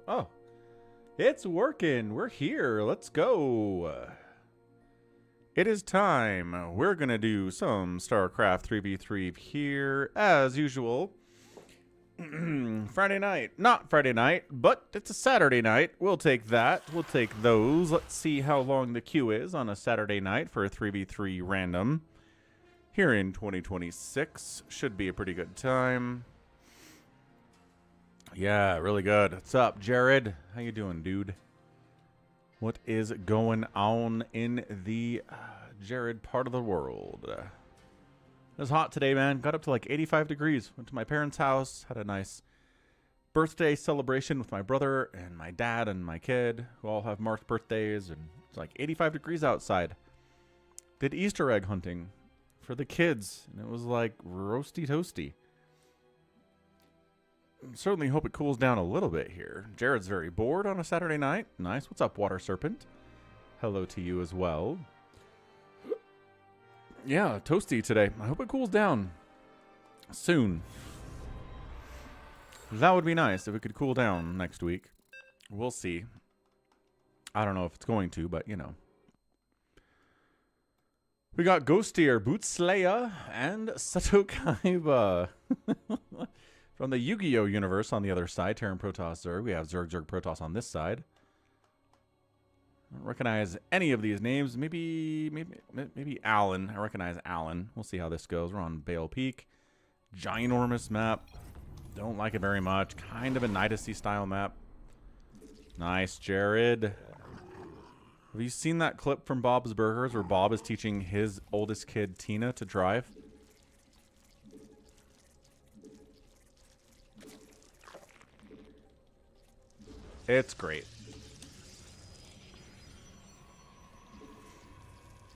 Oh, it's working. We're here. Let's go. It is time. We're going to do some StarCraft 3v3 here, as usual. Friday night. Not Friday night, but it's a Saturday night. We'll take that. We'll take those. Let's see how long the queue is on a Saturday night for a 3v3 random. Here in 2026. Should be a pretty good time. Yeah, really good. What's up, Jared? How you doing, dude? What is going on in the Jared part of the world? It was hot today, man. Got up to like 85 degrees. Went to my parents' house. Had a nice birthday celebration with my brother and my dad and my kid, who all have marked birthdays. And it's like 85 degrees outside. Did Easter egg hunting for the kids. And it was like roasty toasty. Certainly hope it cools down a little bit here. Jared's very bored on a Saturday night. Nice. What's up, Water Serpent? Hello to you as well. Yeah, toasty today. I hope it cools down soon. That would be nice if it could cool down next week. We'll see. I don't know if it's going to, but you know. We got Ghostier, Bootslayer, and Sato Kaiba. From the Yu-Gi-Oh! Universe on the other side, Terran Protoss Zerg. We have Zerg Protoss on this side. I don't recognize any of these names. Maybe Alan. I recognize Alan. We'll see how this goes. We're on Bale Peak. Ginormous map. Don't like it very much. Kind of a Nidusy style map. Nice, Jared. Have you seen that clip from Bob's Burgers where Bob is teaching his oldest kid, Tina, to drive? It's great.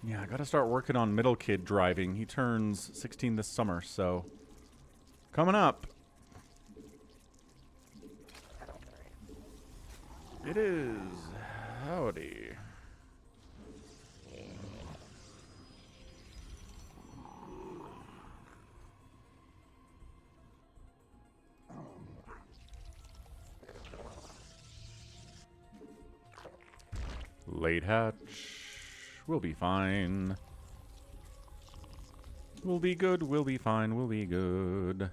Yeah, I gotta start working on middle kid driving. He turns 16 this summer, so coming up. It is. Howdy. Late hatch. We'll be fine. We'll be good. We'll be fine. We'll be good.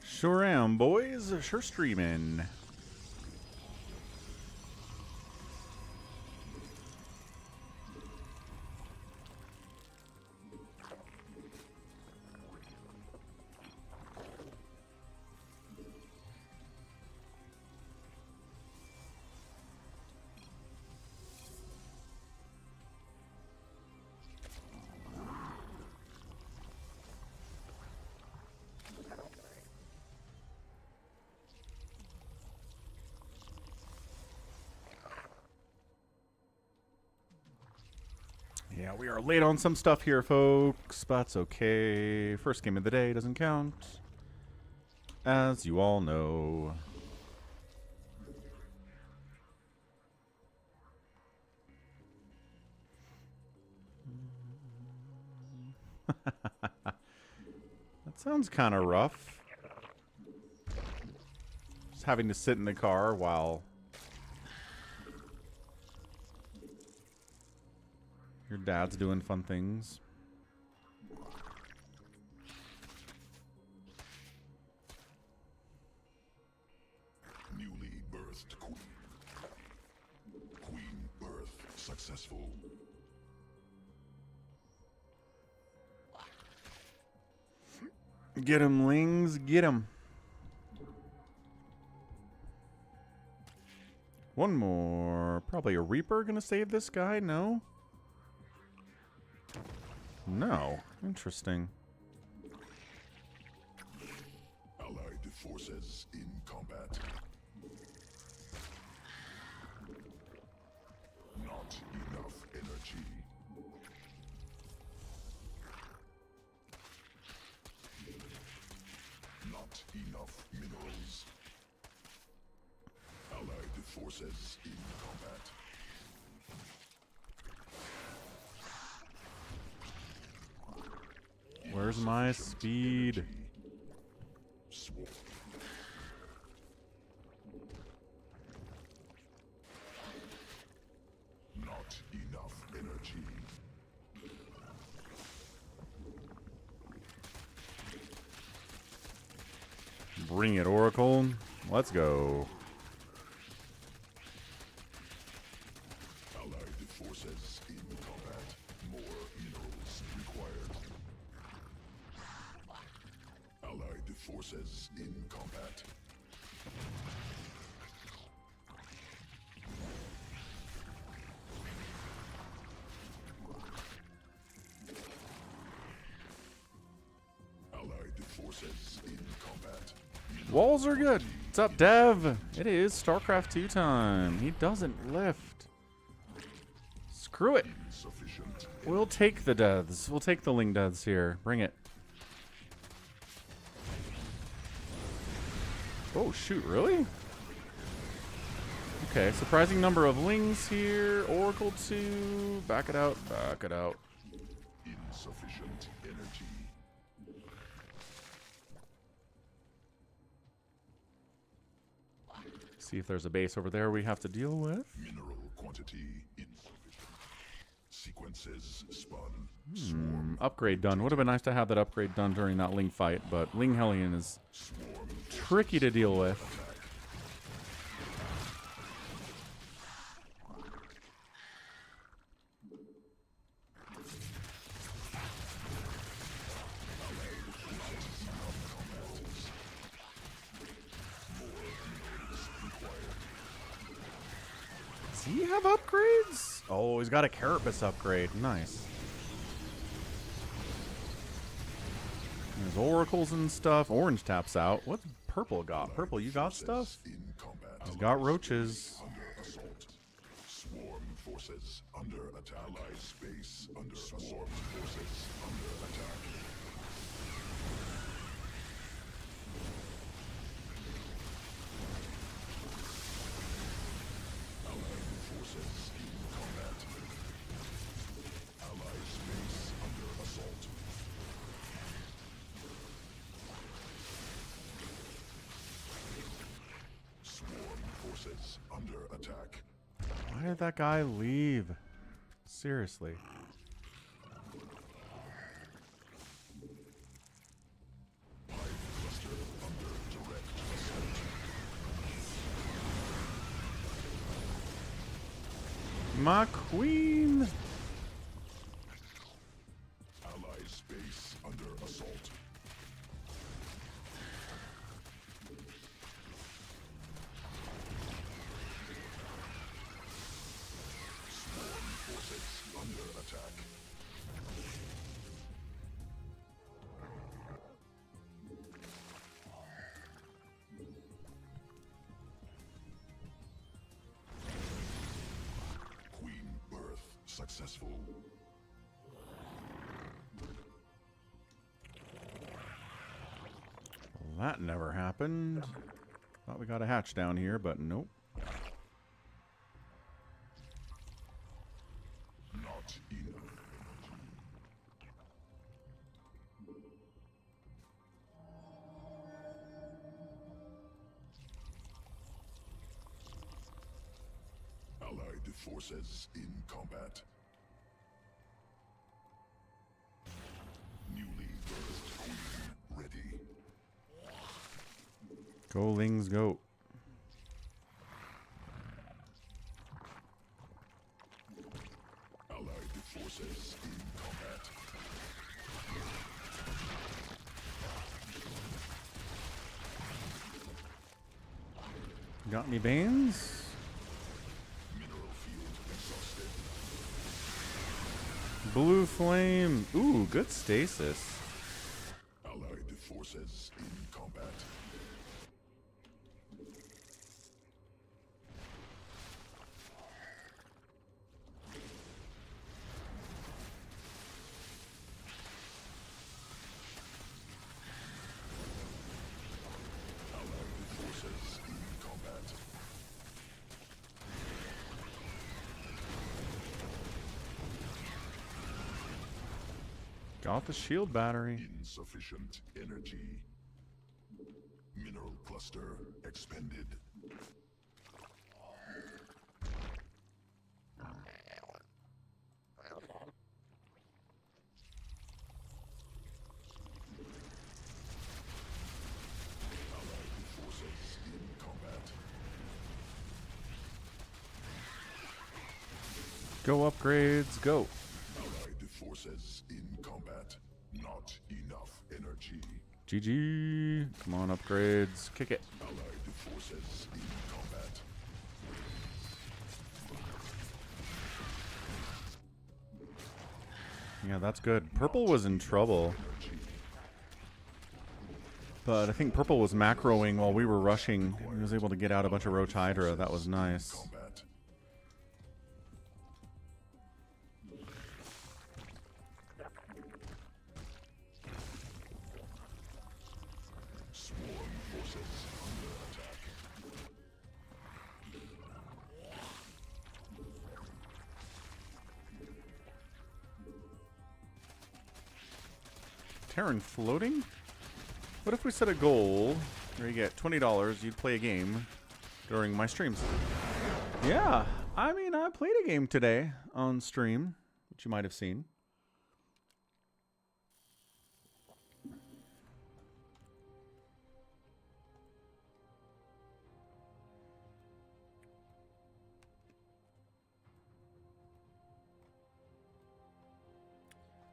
Sure am, boys. Sure streaming. Yeah, we are late on some stuff here, folks. But that's okay. First game of the day doesn't count, as you all know. That sounds kind of rough. Just having to sit in the car while your dad's doing fun things. Newly birthed queen. Queen birth successful. Get him, Lings. Get him. One more. Probably a Reaper gonna save this guy? No? No. Interesting. Allied forces in combat. Not enough energy. Not enough minerals. Allied forces in combat. Where's my speed? Swarm. Not enough energy. Bring it, Oracle. Let's go. Allied forces in combat. More minerals required. Allied forces in combat. Allied forces in combat. Walls are good. What's up, Dev? It is StarCraft 2 time. He doesn't lift. Screw it. Insufficient. We'll take the deaths. We'll take the Ling deaths here. Bring it. Oh, shoot. Really? Okay. Surprising number of Lings here. Oracle 2. Back it out. Back it out. Insufficient energy. See if there's a base over there we have to deal with. Mineral quantity insufficient. Sequences spun. Upgrade done. Would have been nice to have that upgrade done during that Ling fight, but Ling Hellion is Swarm. tricky to deal with. Does he have upgrades? Oh, he's got a Carapace upgrade. Nice. There's oracles and stuff. Orange taps out. What's purple got? Purple, you got stuff? In combat. He's got roaches. Under assault. Swarm forces under attack. Allied space under assault. Forces under attack. Allied forces in combat. Allied space under assault. Swarm forces under attack. Why did that guy leave? Seriously. Hive cluster under direct assault. My queen. Allied space under assault. Swarm forces under attack. Queen birth successful. Well, that never happened. Thought we got a hatch down here, but nope. Not enough. Allied forces in combat. Newly birthed queen ready. Go Lings, go. Allied forces in combat. Got any Banes? Mineral field exhausted. Blue Flame. Ooh, good stasis. Allied forces in combat. Got the shield battery. Insufficient energy. Mineral cluster expended. Forces in combat. Go upgrades, go. Allied forces in combat. Not enough energy. GG. Come on, upgrades. Kick it. Allied forces in combat. Yeah, that's good. Purple was in trouble. But I think Purple was macroing while we were rushing. He was able to get out a bunch of Roach Hydra. That was nice. Combat. Swarm forces under attack. Terran floating? What if we set a goal where you get $20, you'd play a game during my streams? Yeah, I mean, I played a game today on stream, which you might have seen.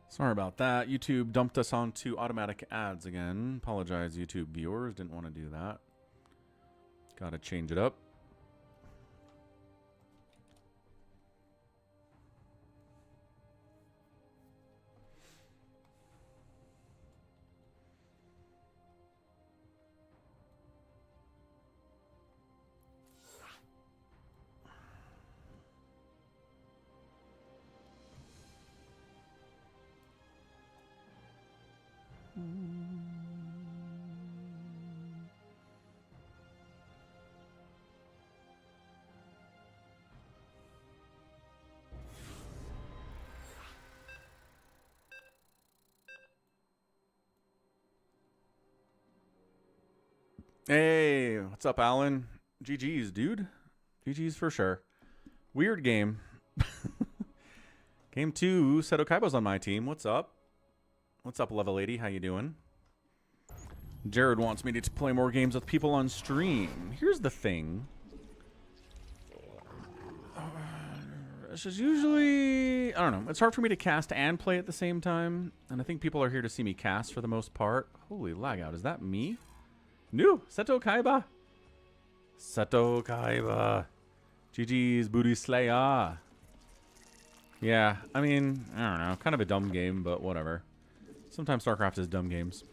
Sorry about that. YouTube dumped us onto automatic ads again. Apologize, YouTube viewers. Didn't want to do that. Gotta change it up. Hey, what's up, Alan? GG's, dude. GG's for sure. Weird game. Game 2, Seto Kaiba's on my team. What's up? What's up, Level 80? How you doing? Jared wants me to play more games with people on stream. Here's the thing. This is usually... I don't know. It's hard for me to cast and play at the same time. And I think people are here to see me cast for the most part. Holy lag out. Is that me? No, Seto Kaiba. Seto Kaiba. GG's Booty Slayer. Yeah, I mean, I don't know. Kind of a dumb game, but whatever. Sometimes StarCraft is dumb games.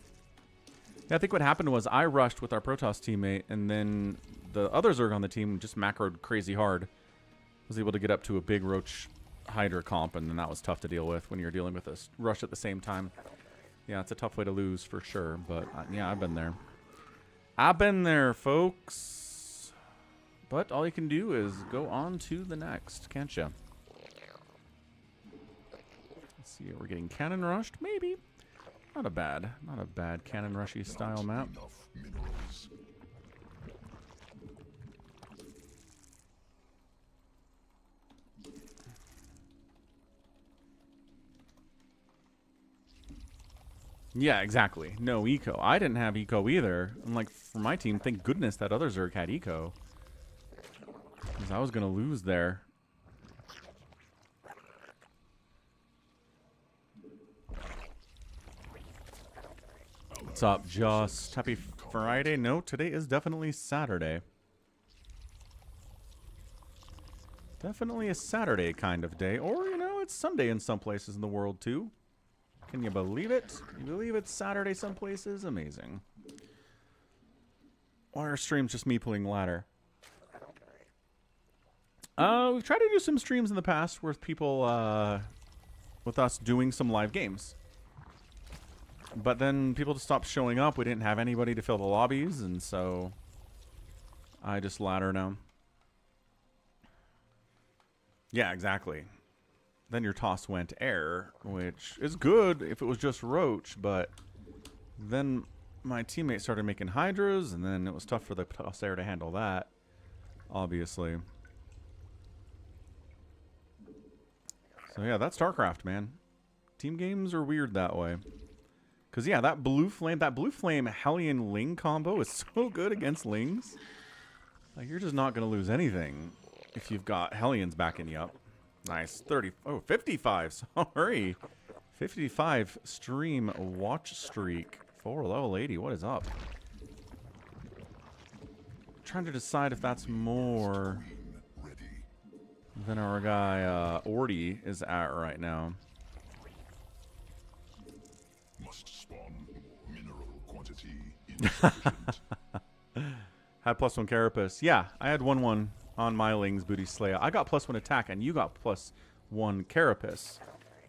Yeah, I think what happened was I rushed with our Protoss teammate, and then the other Zerg on the team just macroed crazy hard. Was able to get up to a big Roach Hydra comp, and then that was tough to deal with when you're dealing with a rush at the same time. Yeah, it's a tough way to lose for sure, but yeah, I've been there. I've been there, folks. But all you can do is go on to the next, can't you? Let's see, we're getting cannon rushed, maybe. Not a bad cannon rushy style map. Enough minerals. Yeah, exactly. No eco. I didn't have eco either. And like for my team, thank goodness that other Zerg had eco. Because I was going to lose there. What's up, Just? Happy Friday? No, today is definitely Saturday. Definitely a Saturday kind of day. Or, you know, it's Sunday in some places in the world, too. Can you believe it? Can you believe it's Saturday some places? Amazing. Why are streams just me pulling ladder? We've tried to do some streams in the past with people, with us doing some live games. But then people just stopped showing up. We didn't have anybody to fill the lobbies, and so I just ladder now. Yeah, exactly. then your toss went air, which is good if it was just roach, but then my teammate started making hydras, and then it was tough for the toss air to handle that, obviously. So yeah, that's StarCraft, man. Team games are weird that way. Because yeah, that blue flame Hellion Ling combo is so good against Lings. Like, you're just not going to lose anything if you've got Hellions backing you up. Nice. 55. Sorry. 55 stream watch streak for level 80. What is up? I'm trying to decide if that's more than our guy Orty is at right now. Must spawn mineral quantity insufficient. Had +1 Carapace. Yeah, I had 1/1 on my Ling's Booty Slayer. I got +1 attack, and you got +1 Carapace.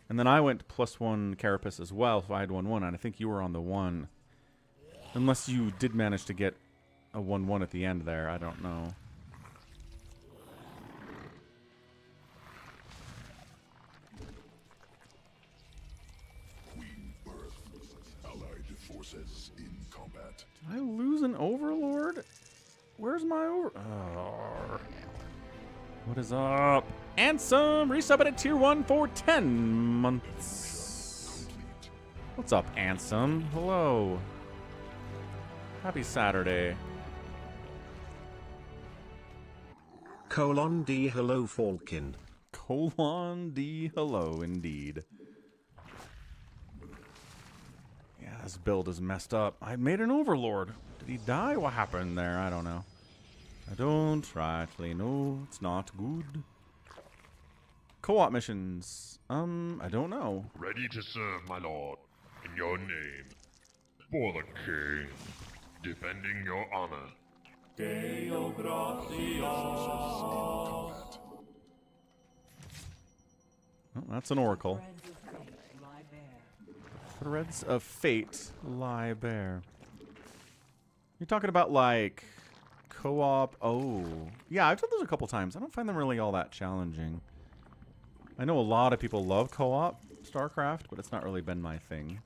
And then I went +1 Carapace as well, so I had 1/1, and I think you were on the 1. Unless you did manage to get a 1/1 at the end there. I don't know. Queen Earth. Allied forces in combat. Did I lose an Overlord? Where's my Oh. What is up? Ansem, resubbing at tier 1 for 10 months. Complete. What's up, Ansem? Hello. Happy Saturday. :D hello Falcon. :D hello indeed. Yeah, this build is messed up. I made an Overlord. Did he die? What happened there? I don't know. I don't rightly know. It's not good. Co-op missions. I don't know. Ready to serve, my lord, in your name. For the king, defending your honor. Oh, that's an Oracle. Threads of Fate lie bare. You're talking about, like, co-op? Oh. Yeah, I've done those a couple times. I don't find them really all that challenging. I know a lot of people love co-op StarCraft, but it's not really been my thing.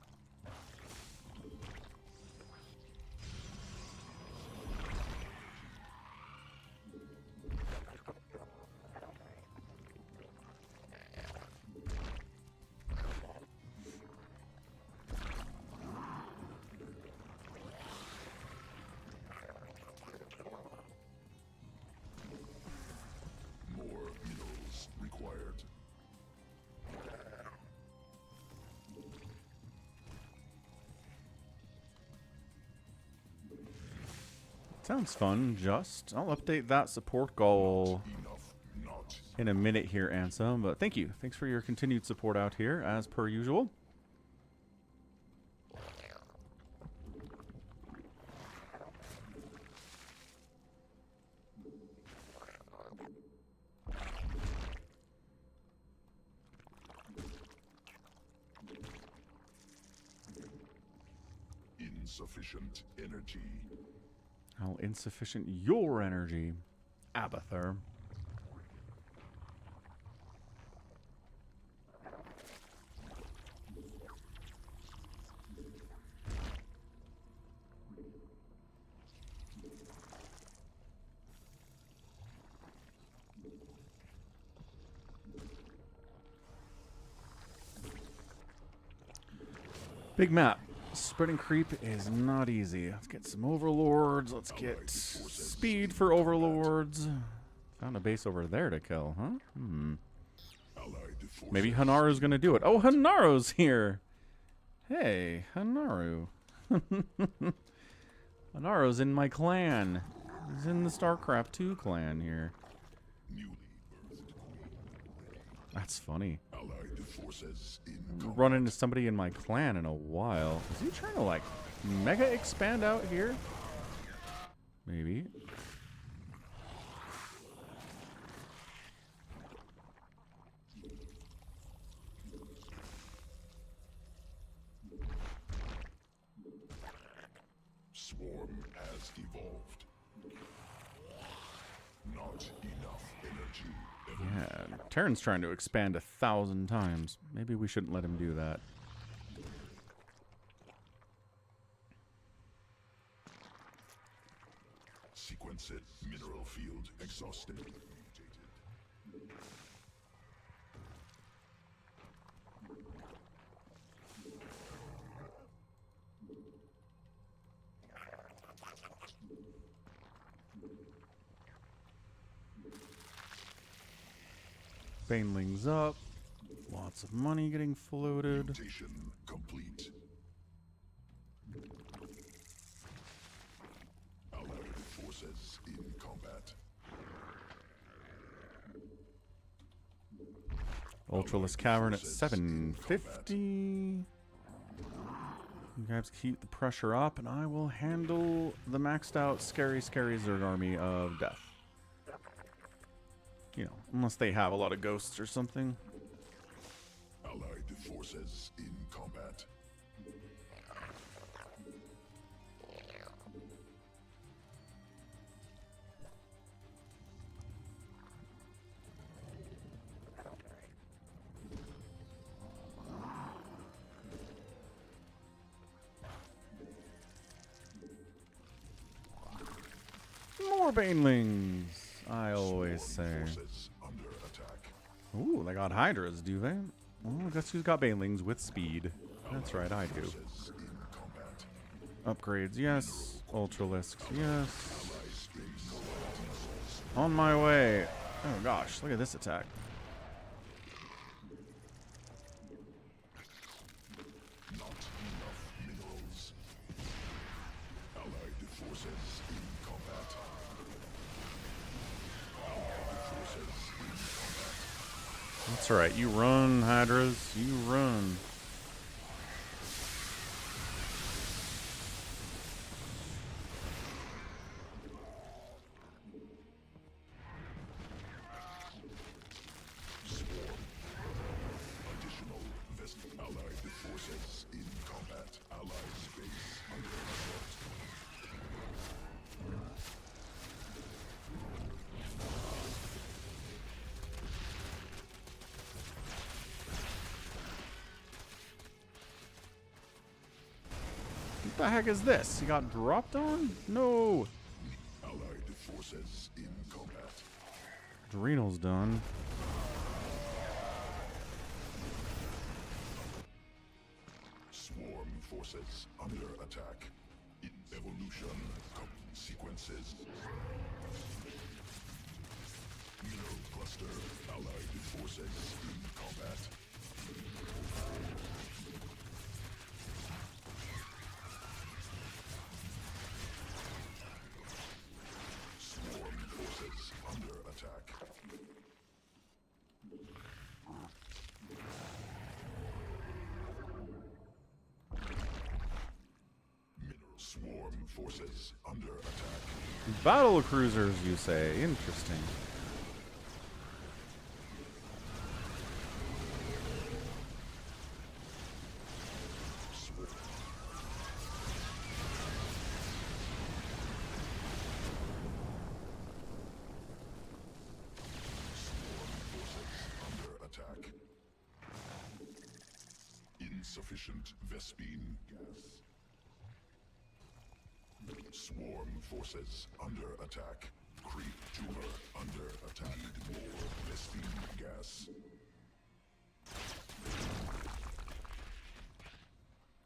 More minerals required. Sounds fun, just. I'll update that support goal Enough. Not. in a minute here, Ansem, but thank you. Thanks for your continued support out here, as per usual. Insufficient energy. How insufficient your energy, Abathur. Big map. Spreading creep is not easy. Let's get some overlords. Let's get speed for overlords. Found a base over there to kill, huh? Allied forces. Maybe Hanaru's gonna do it. Oh, Hanaru's here. Hey, Hanaru. Hanaru's in my clan. He's in the StarCraft 2 clan here. Newly birthed queen. That's funny. Allied forces in combat. Run into somebody in my clan in a while. Is he trying to, like, mega expand out here? Maybe. Swarm has evolved. Not enough energy. Yeah, Terran's trying to expand 1,000 times. Maybe we shouldn't let him do that. Sequence it. Mineral field exhausted. Baneling's up. Lots of money getting floated. Mutation complete. Allied forces in combat. Ultraless Cavern at 750. You guys keep the pressure up, and I will handle the maxed out scary Zerg army of death. You know, unless they have a lot of ghosts or something. Allied forces in combat. More Banelings, I always say. Forces under attack. Ooh, they got Hydras, do they? Well, guess who's got Banelings with speed? That's right, I do. Forces in combat. Upgrades, yes. Ultralisks, yes. Allied space. On my way. Oh gosh, look at this attack. Not enough minerals. Allied forces in combat. Allied forces in combat. That's right, you run, Hydras, you run. Swarm. Additional vest. Allied forces in combat. Allied space under assault. What the heck is this? He got dropped on? No. Allied forces in combat. Adrenal's done. Swarm forces under attack. In evolution sequences. Mineral cluster. Allied forces in combat. Swarm forces under attack. Mineral swarm forces under attack. Battle cruisers, you say? Interesting. Under attack. Insufficient Vespine gas. Swarm forces under attack. Creep tumor under attack. Need more Vespine gas.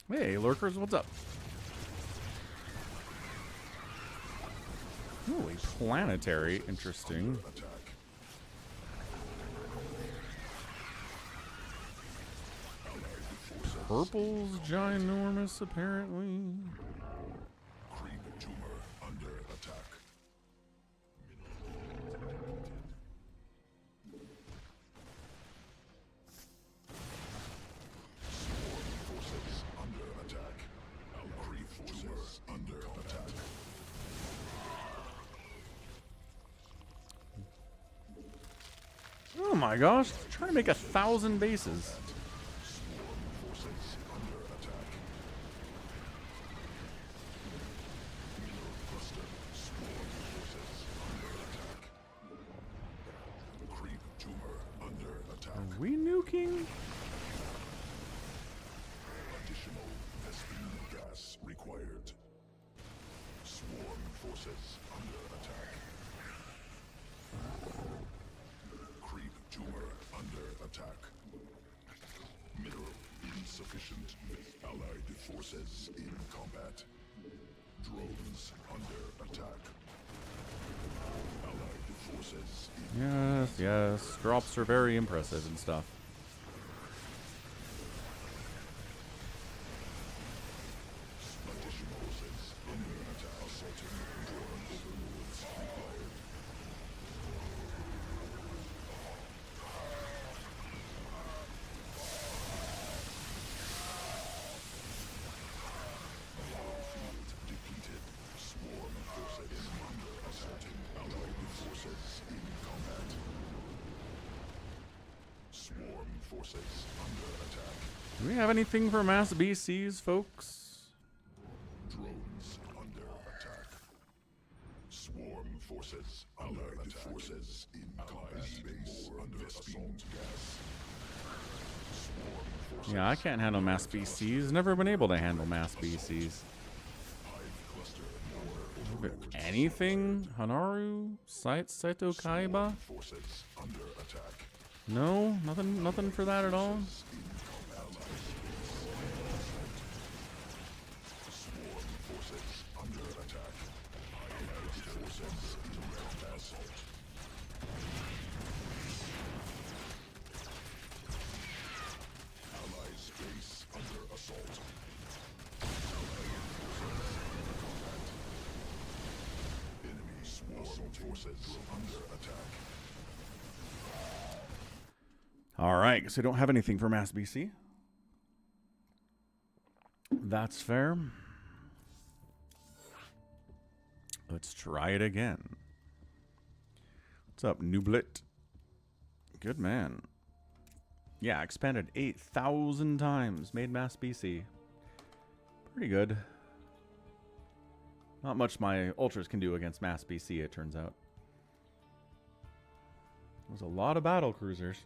Hey, lurkers, what's up? Ooh, a planetary. Interesting. Attack. Purple's ginormous, apparently. Creep tumor under attack. Swarm forces under attack. Creep forces under attack. Oh my gosh, they're trying to make 1,000 bases. Swarm forces under attack. Mineral cluster. Swarm forces under attack. Creep joking? Additional Vespene gas required. Swarm forces under attack. Creep tumor under attack. Mineral insufficient. Allied forces in combat. Drones under attack. Allied forces in Yes, yes. Drops are very impressive and stuff. additional forces under attack. Assaulting drone overlords required. Battlefield depleted. Swarm forces under assaulting allied forces in combat. Swarm forces under attack. Do we have anything for mass BCs, folks? Drones under attack. Swarm forces allied forces in combat. Space under assault gas. Swarm forces. Yeah, I can't handle mass BCs. Never been able to handle mass BCs. Hive cluster more overlords. Anything? Hanaru? Saito Kaiba? Forces under attack. No? Nothing for that at all? Swarm forces under attack. Allied forces direct assault. Allies base under assault. Allied forces in combat. Enemy swarm forces under attack. Alright, guess I don't have anything for mass BC. That's fair. Let's try it again. What's up, Nublet? Good man. Yeah, expanded 8,000 times. Made mass BC. Pretty good. Not much my ultras can do against mass BC, it turns out. There's a lot of battle cruisers.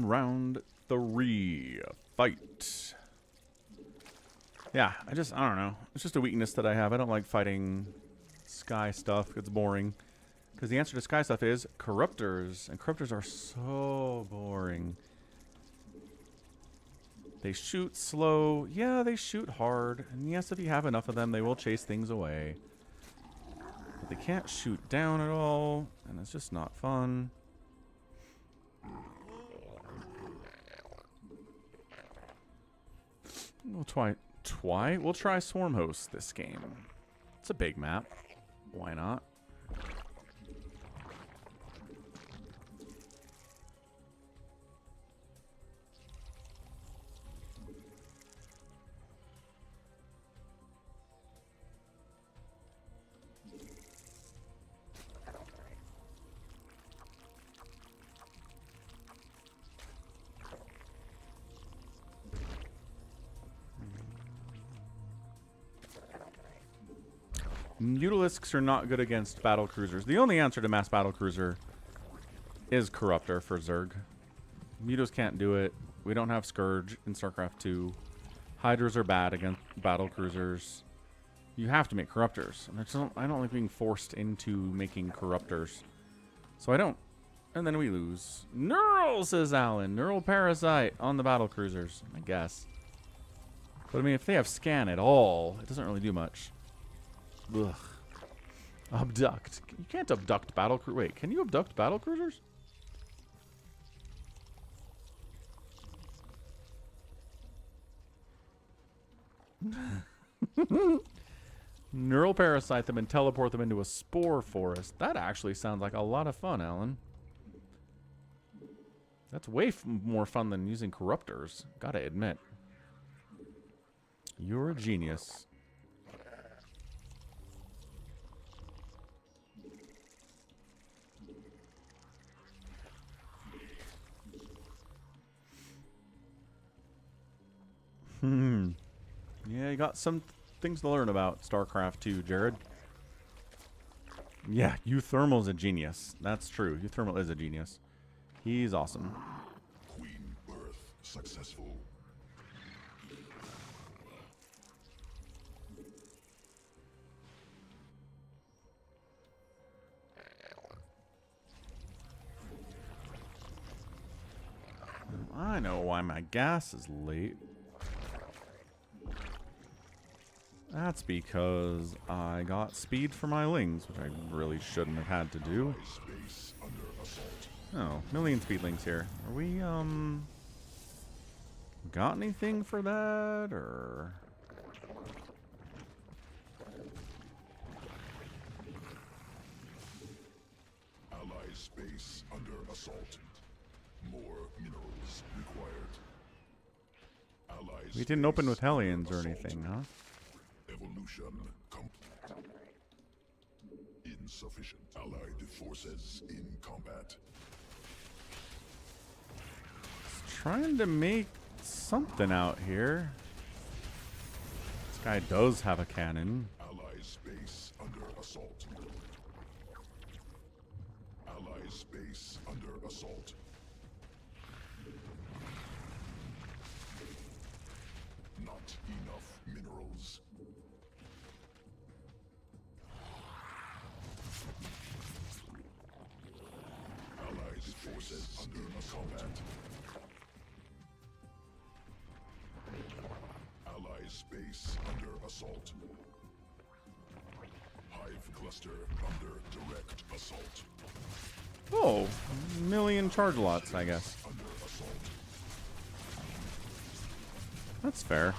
Round 3. Fight. Yeah, I don't know. It's just a weakness that I have. I don't like fighting sky stuff. It's boring. Because the answer to sky stuff is corruptors. And corruptors are so boring. They shoot slow. Yeah, they shoot hard. And yes, if you have enough of them, they will chase things away. But they can't shoot down at all. And it's just not fun. We'll try Swarm Host this game. It's a big map. Why not? Mutalisks are not good against battle cruisers. The only answer to mass battle cruiser is Corruptor for Zerg. Mutos can't do it. We don't have Scourge in StarCraft 2. Hydras are bad against battle cruisers. You have to make Corruptors. And I don't like being forced into making Corruptors. So I don't. And then we lose. Neural, says Alan. Neural Parasite on the battle cruisers, I guess. But I mean, if they have scan at all, it doesn't really do much. Ugh. Abduct. You can't abduct battle cruisers. Wait, can you abduct battle cruisers? Neural parasite them and teleport them into a spore forest. That actually sounds like a lot of fun, Alan. That's way more fun than using corruptors. Gotta admit. You're a genius. Yeah, you got some things to learn about StarCraft 2, Jared. Yeah, Euthermal's a genius. That's true. Euthermal is a genius. He's awesome. Queen birth successful. I know why my gas is late. That's because I got speed for my lings, which I really shouldn't have had to do. Space under assault. Oh, million speed lings here. Are we, got anything for that, or? Ally space under assault. More minerals required. Allies. We didn't open with Hellions or anything, huh? Evolution complete. Insufficient. Allied forces in combat. Trying to make something out here. This guy does have a cannon. Ally space under assault. Ally space under assault. Not enough minerals. Allies forces under combat. Ally space under assault. Hive cluster under direct assault. Oh, million charge lots, I guess. Under assault. That's fair.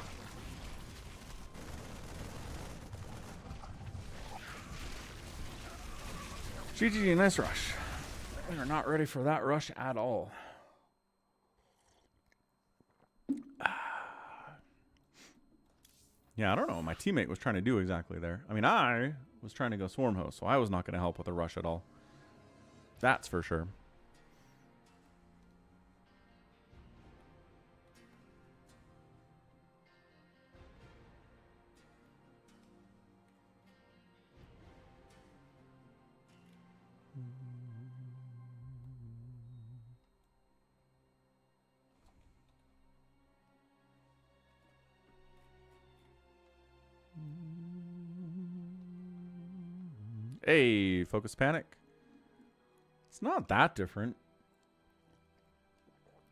GG, nice rush. We are not ready for that rush at all. Yeah, I don't know what my teammate was trying to do exactly there. I mean, I was trying to go swarm host, so I was not going to help with the rush at all. That's for sure. Hey, focus panic. It's not that different.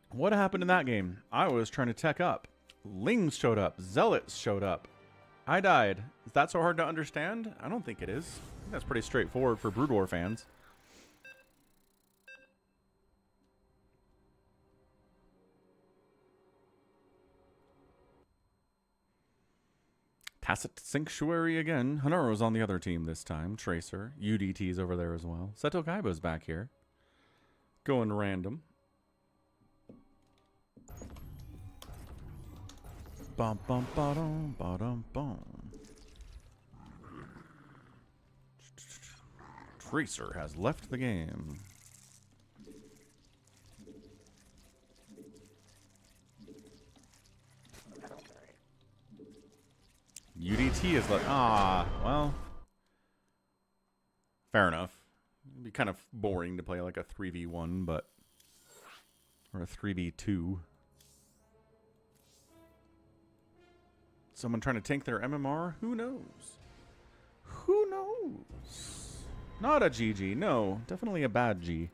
What happened in that game? I was trying to tech up. Lings showed up. Zealots showed up. I died. Is that so hard to understand? I don't think it is. I think that's pretty straightforward for Brood War fans. Tacit Sanctuary again. Hanaro's on the other team this time. Tracer. UDT's over there as well. Seto Kaiba's back here. Going random. Bum bum ba-dum ba-dum bum. Tracer has left the game. UDT is like, well, fair enough. It'd be kind of boring to play like a 3v1, but, or a 3v2. Someone trying to tank their MMR? Who knows? Who knows? Not a GG, no. Definitely a bad G.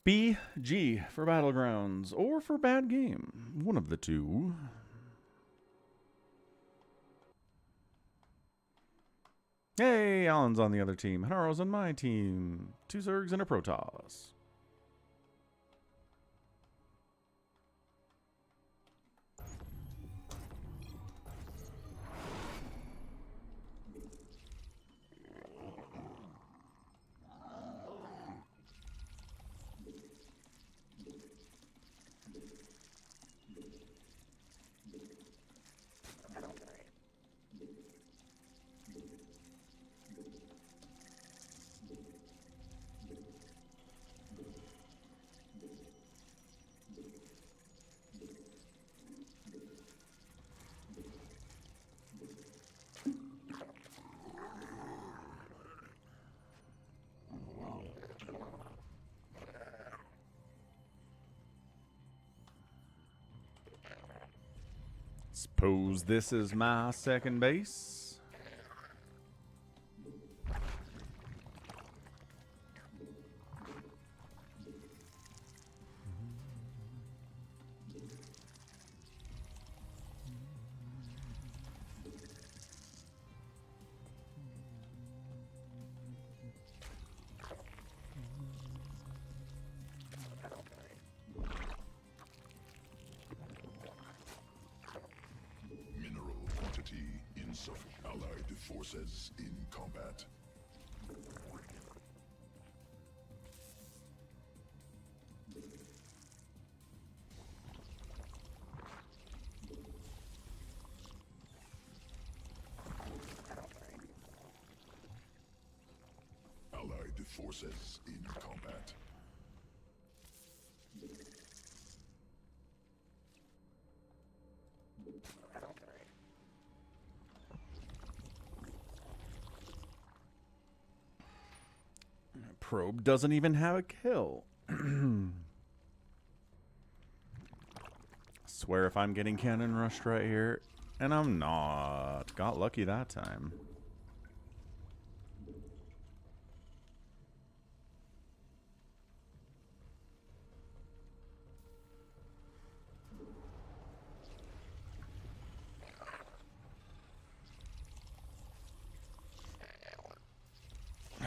BG for Battlegrounds, or for bad game. One of the two. Hey, Alan's on the other team. Hanaro's on my team. 2 Zergs and a Protoss. Suppose this is my second base. Mineral quantity insufficient. Allied forces in combat. Allied forces in combat. Probe doesn't even have a kill. Swear if I'm getting cannon rushed right here. And I'm not. Got lucky that time.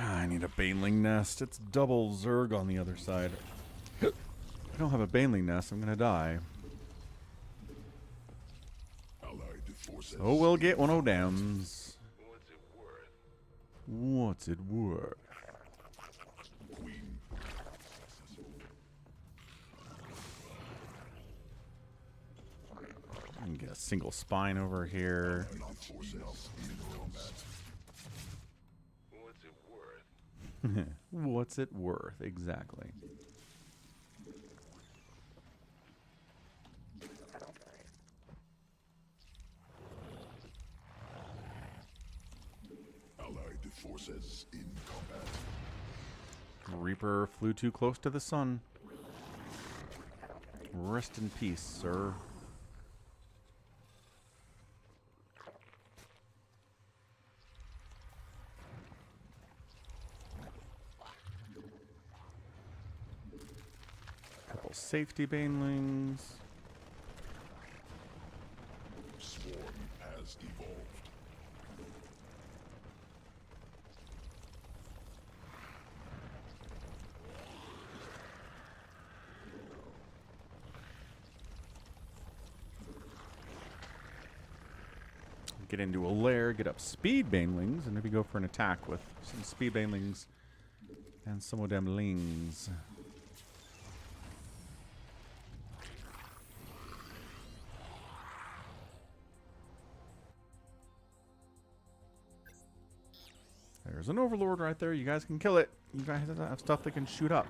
I need a baneling nest. It's double Zerg on the other side. If I don't have a baneling nest, I'm gonna die. Allied forces. Oh, we'll get one of dems. What's it worth? What's it worth? Queen. I can get a single spine over here. Allied forces in combat. What's it worth? What's it worth? Exactly. Allied forces in combat. Reaper flew too close to the sun. Rest in peace, sir. Couple safety banelings. Swarm has evolved. Get into a lair, get up speed banelings, and maybe go for an attack with some speed banelings and some of them lings. There's an overlord right there. You guys can kill it. You guys have stuff that can shoot up.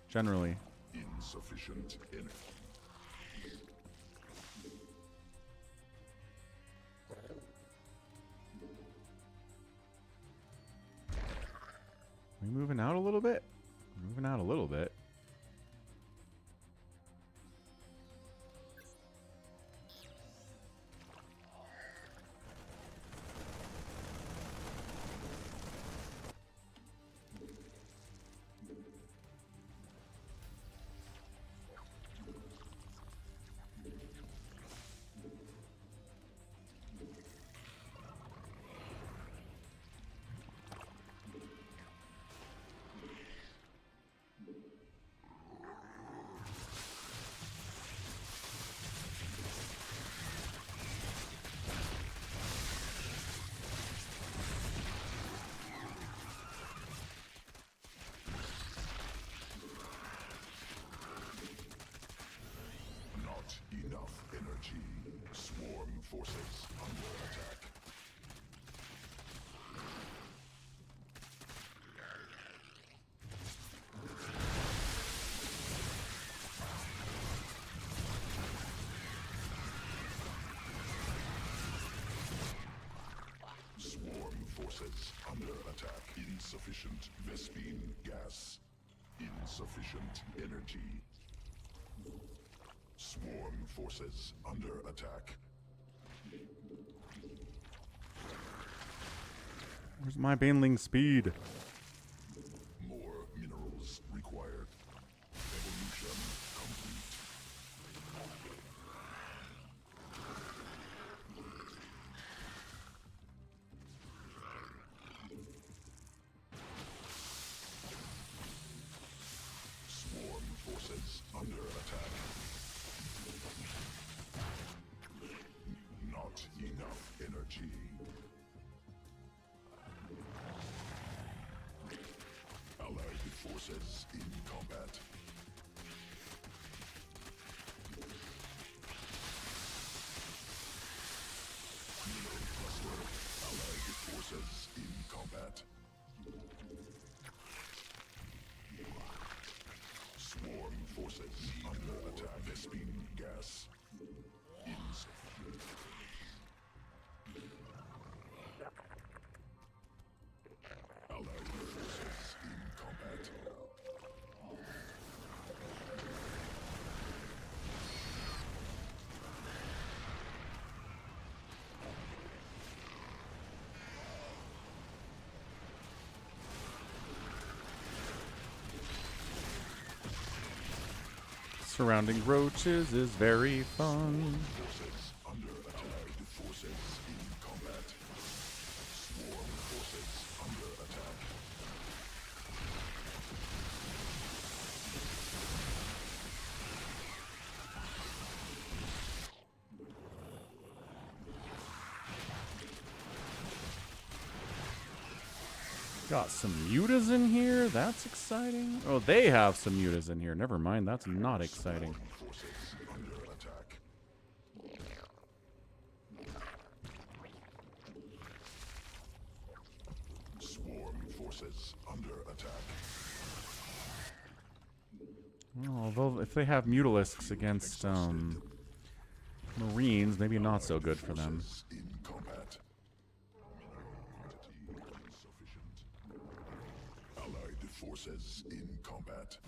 Generally. Insufficient energy. We moving out a little bit? Moving out a little bit. Not enough energy. Swarm forces under attack. Swarm forces under attack. Insufficient Vespine gas. Insufficient energy. Swarm forces under attack. Where's my Baneling speed? More minerals required. Evolution complete. Swarm forces under attack. Not enough energy. Allied forces in combat. Mineral cluster. Allied forces in combat. Swarm forces under attack. Vespine gas. Allied forces in combat. Surrounding roaches is very fun. Forces under attack. Forces in combat. Swarm forces under attack. Got some mutas in here. That's exciting. Oh, they have some mutas in here. Never mind. That's not exciting. Forces under attack. Swarm forces under attack. Well, although if they have mutalisks against Marines, maybe not so good for them. Forces in combat. Mineral quantity insufficient. Allied forces in combat.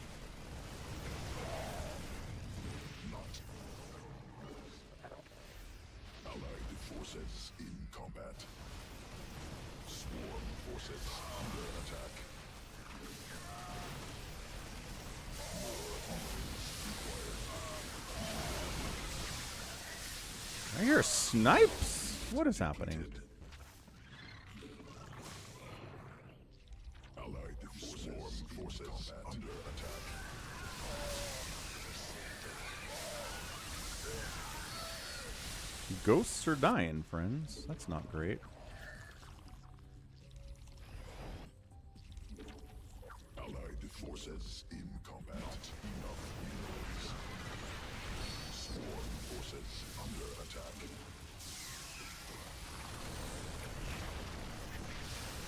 Not. Allied forces in combat. Swarm forces under attack. I hear snipes. What is happening? Allied forces under attack. Ghosts are dying, friends. That's not great. Allied forces in combat. Enough minerals. Swarm forces under attack.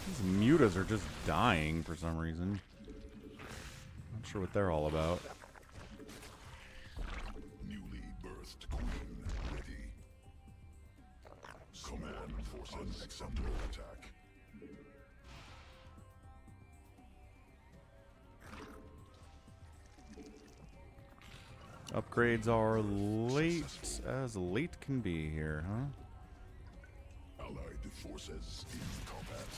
These mutas are just dying for some reason. Not sure what they're all about. Newly birthed queen ready. Command forces under attack. Upgrades are late can be here, huh? Allied forces in combat.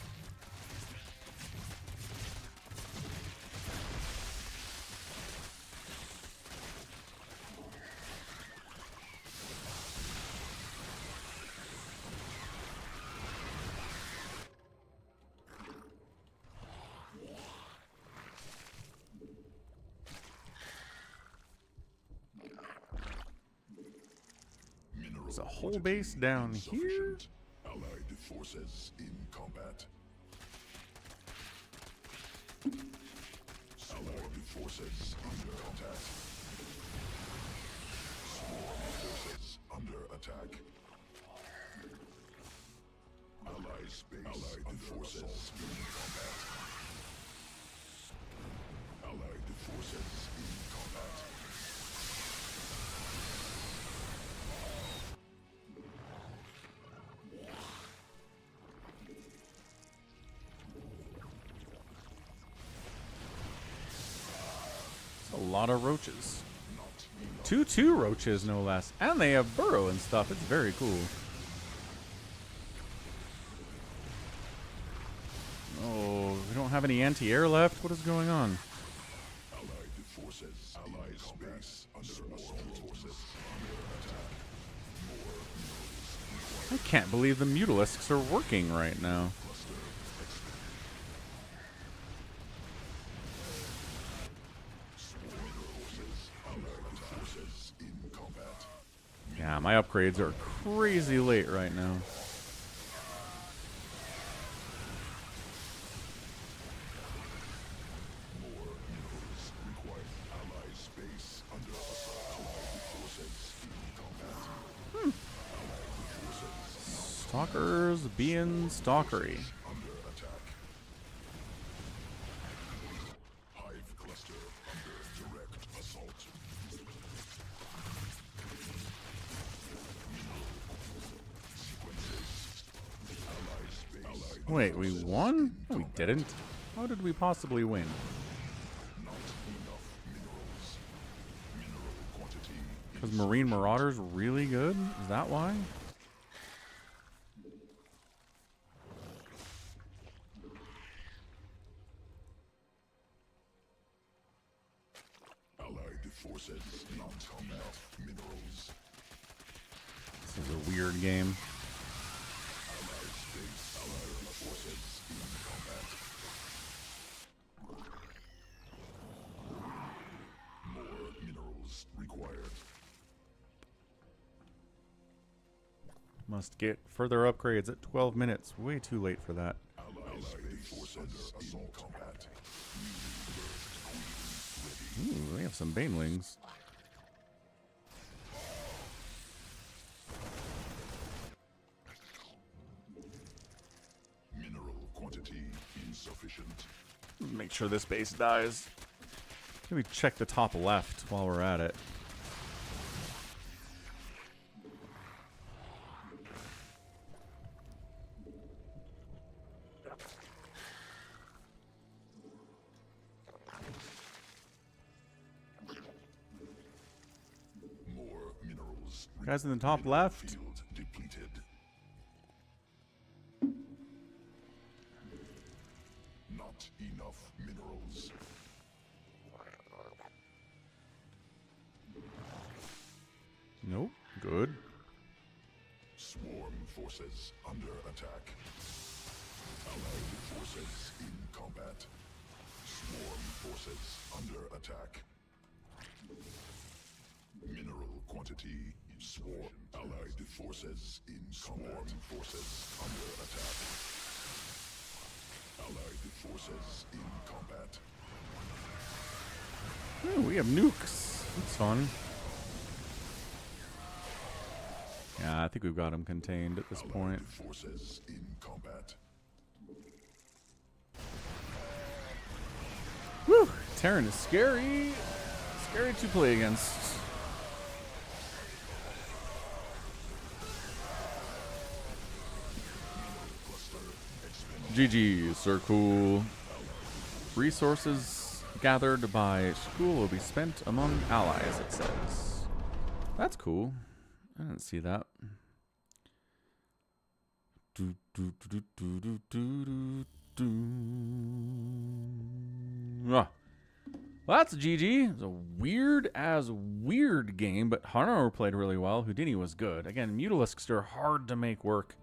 There's a whole base down here. Insufficient. Allied forces in combat. Allied forces under attack. Swarm forces under attack. Allied space. Allied forces in combat. Allied forces in combat. A lot of roaches. 2/2 roaches, no less. And they have burrow and stuff. It's very cool. have any anti-air left? What is going on? Allied forces. Allied space under assault forces. Under attack. I can't believe the Mutalisks are working right now. Yeah, my upgrades are crazy late right now. Stalkers being stalkery. Under attack. Hive cluster under direct assault. Sequences. Allied space. Allied Wait, we won? No, we didn't. How did we possibly win? not enough minerals. Mineral quantity. Because Marine Marauder's really good? Is that why? Allied forces not enough minerals. This is a weird game. Allied space. Allied forces in combat. More minerals required. Must get further upgrades at 12 minutes. Way too late for that. Allied forces in combat. Ooh, they have some Banelings. Mineral quantity insufficient. Make sure this base dies. Maybe check the top left while we're at it. More minerals. Guys in the top left. Field depleted. Not enough minerals. Nope. Good. Swarm forces under attack. Allied forces in combat. Swarm forces under attack. Mineral quantity. Swarm. Allied forces in swarm forces under attack. Allied forces in combat. Ooh, we have nukes. That's fun. Yeah, I think we've got them contained at this point. Allied forces in combat. Whew! Terran is scary. Scary to play against. GG, Sir Cool. Resources gathered by school will be spent among allies, it says. That's cool. I didn't see that. Do, do, do, do, do, do, do, do. Ah. Well, that's GG. It's a weird game, but Hanar played really well. Houdini was good. Again, Mutalisks are hard to make work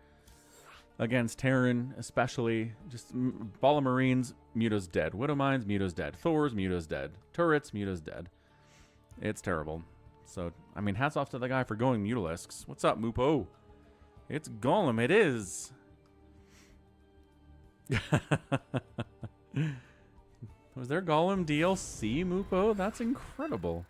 against Terran, especially. Just Ball of Marines, Muta's dead. Widowmines, Muta's dead. Thors, Muta's dead. Turrets, Muta's dead. It's terrible. So, I mean, hats off to the guy for going Mutalisks. What's up, Mupo? It's Golem, it is. Was there Golem DLC, Mupo? That's incredible.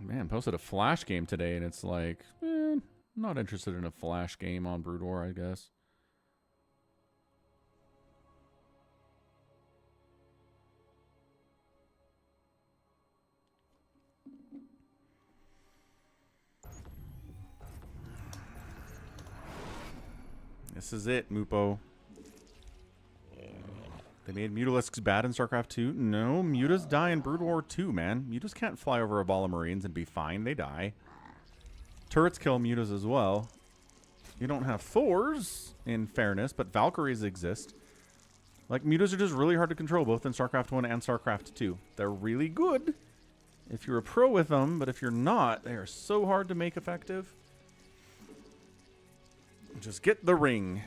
Man, posted a Flash game today, and it's like, not interested in a Flash game on Brood War, I guess. This is it, Mupo. They made Mutalisks bad in StarCraft 2. No, Mutas die in Brood War 2, man. Mutas can't fly over a ball of Marines and be fine. They die. Turrets kill Mutas as well. You don't have Thors, in fairness, but Valkyries exist. Like, mutas are just really hard to control, both in StarCraft 1 and StarCraft 2. They're really good if you're a pro with them, but if you're not, they are so hard to make effective. Just get the ring.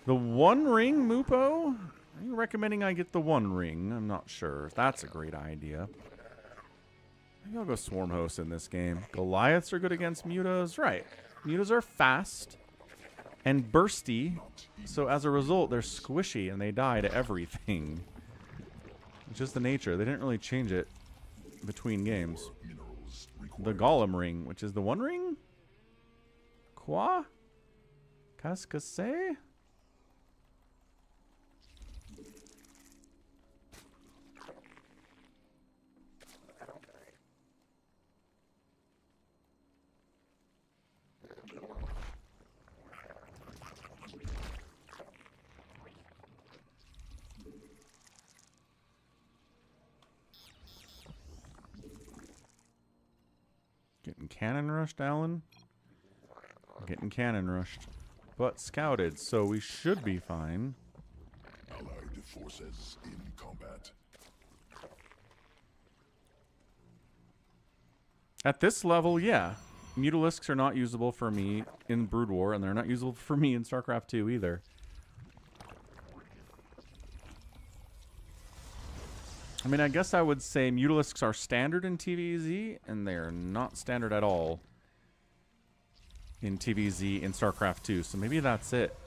The one ring, Mupo? Are you recommending I get the one ring? I'm not sure. That's a great idea. Maybe I'll go Swarm Host in this game. Goliaths are good against mutas. Right. Mutas are fast and bursty, so as a result, they're squishy and they die to everything. It's just the nature. They didn't really change it between games. The Golem ring, which is the one ring? Quoi? Cascase? Getting cannon rushed, Alan? Getting cannon rushed. But scouted, so we should be fine. Allied forces in combat. At this level, yeah. Mutalisks are not usable for me in Brood War, and they're not usable for me in StarCraft 2 either. I mean, I guess I would say Mutalisks are standard in TVZ, and they're not standard at all in TVZ in StarCraft 2, so maybe that's it.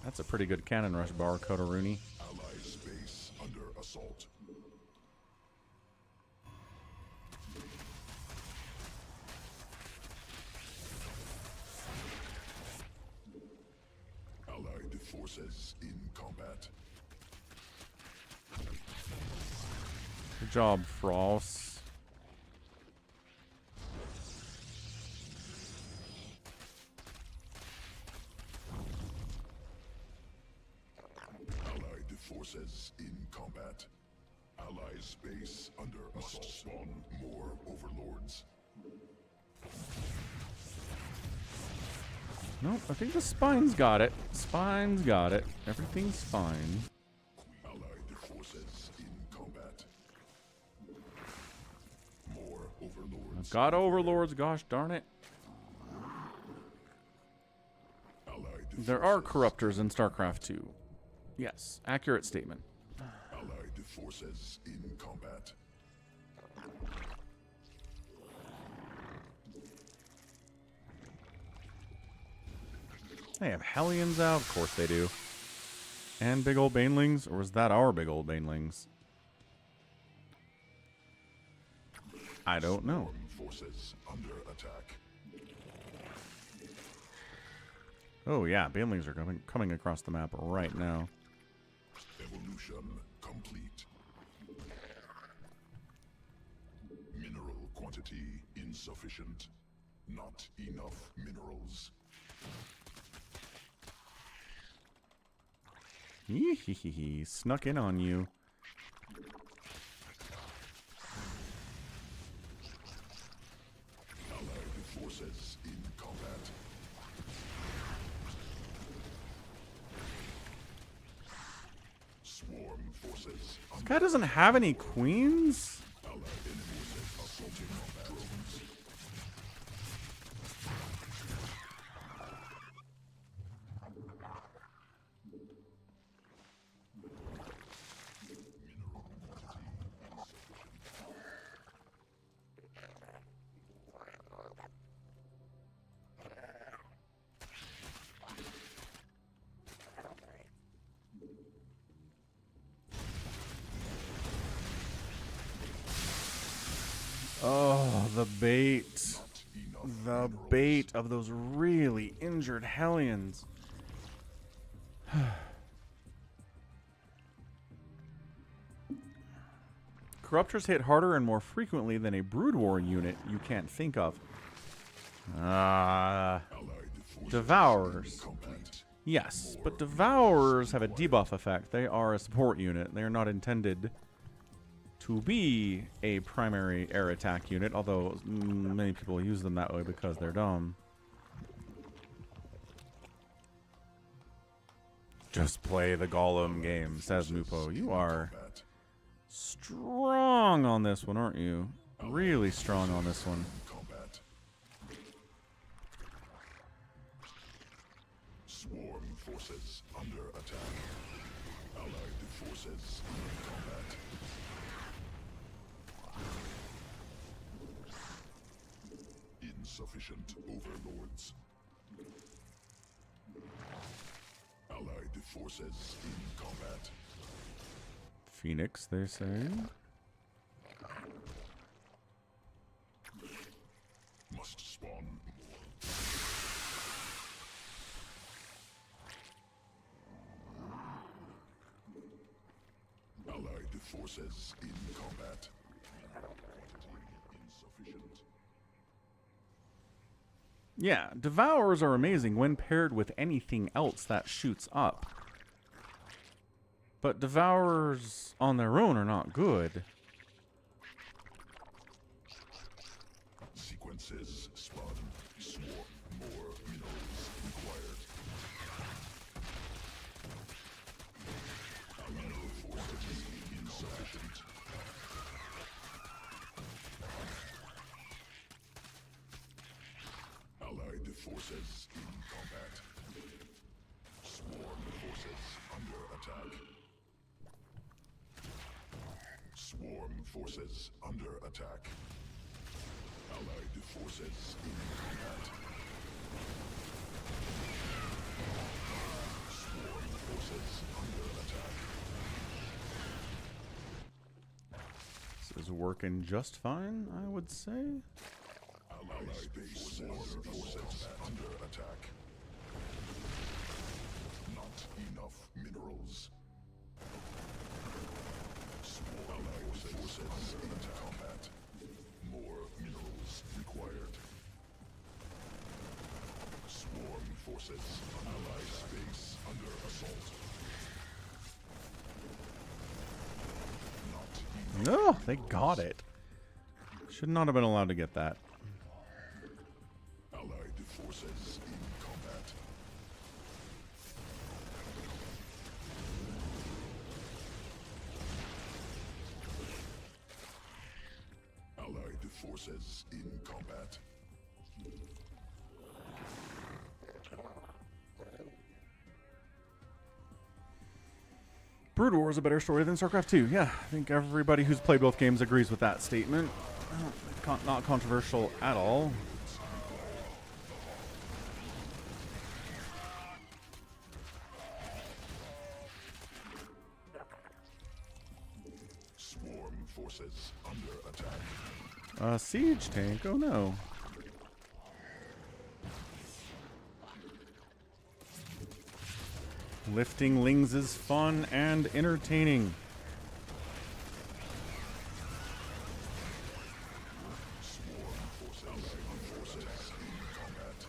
That's a pretty good cannon rush bar, Kotaruni. Allied space under assault. Allied forces in combat. Good job, Frost. Allied forces in combat. Allied space under assault. Spawn more overlords. Nope, I think the Spine's got it. Spine's got it. Everything's fine. Allied forces in combat. More overlords. I've got overlords, gosh darn it. Allied There are corruptors in StarCraft 2. Yes, accurate statement. Allied forces in combat. They have Hellions out, of course they do. And big old Banelings, or was that our big old Banelings? I don't know. Forces under attack. Oh yeah, Banelings are coming across the map right now. Evolution complete. Mineral quantity insufficient. Not enough minerals. He snuck in on you. Allied forces in combat. Swarm forces. This guy doesn't have any queens? Allied enemies assaulting drones. Oh, the bait. The bait of those really injured Hellions. Corruptors hit harder and more frequently than a Brood War unit you can't think of. Devourers. Yes, but Devourers have a debuff effect. They are a support unit. They are not intended to be a primary air attack unit, although many people use them that way because they're dumb. Just play the Golem game, says Mupo. You are Combat. strong on this one, aren't you? Really strong on this one. Combat. Swarm forces under attack. Allied forces in combat. Insufficient overlords. Allied forces in combat. Phoenix, they say. Must spawn more. Allied forces in combat. Insufficient. Yeah, Devourers are amazing when paired with anything else that shoots up. But Devourers on their own are not good. Sequences spun. Swarm. More minerals required. Mineral forces insufficient. Allied forces in combat. Swarm forces under attack. Swarm forces under attack. Allied forces in combat. Swarm forces under attack. This is working just fine, I would say. Allied forces under attack. Not enough minerals. Swarm forces in combat. More minerals required. Swarm forces. Allied space under assault. Not enough. No, they got it. Should not have been allowed to get that. Allied forces in combat. Allied forces in combat. Brood War is a better story than StarCraft 2. Yeah, I think everybody who's played both games agrees with that statement. Not controversial at all. Swarm forces under attack. Siege tank, oh no. Lifting Lings is fun and entertaining. Swarm forces. Allied forces in combat.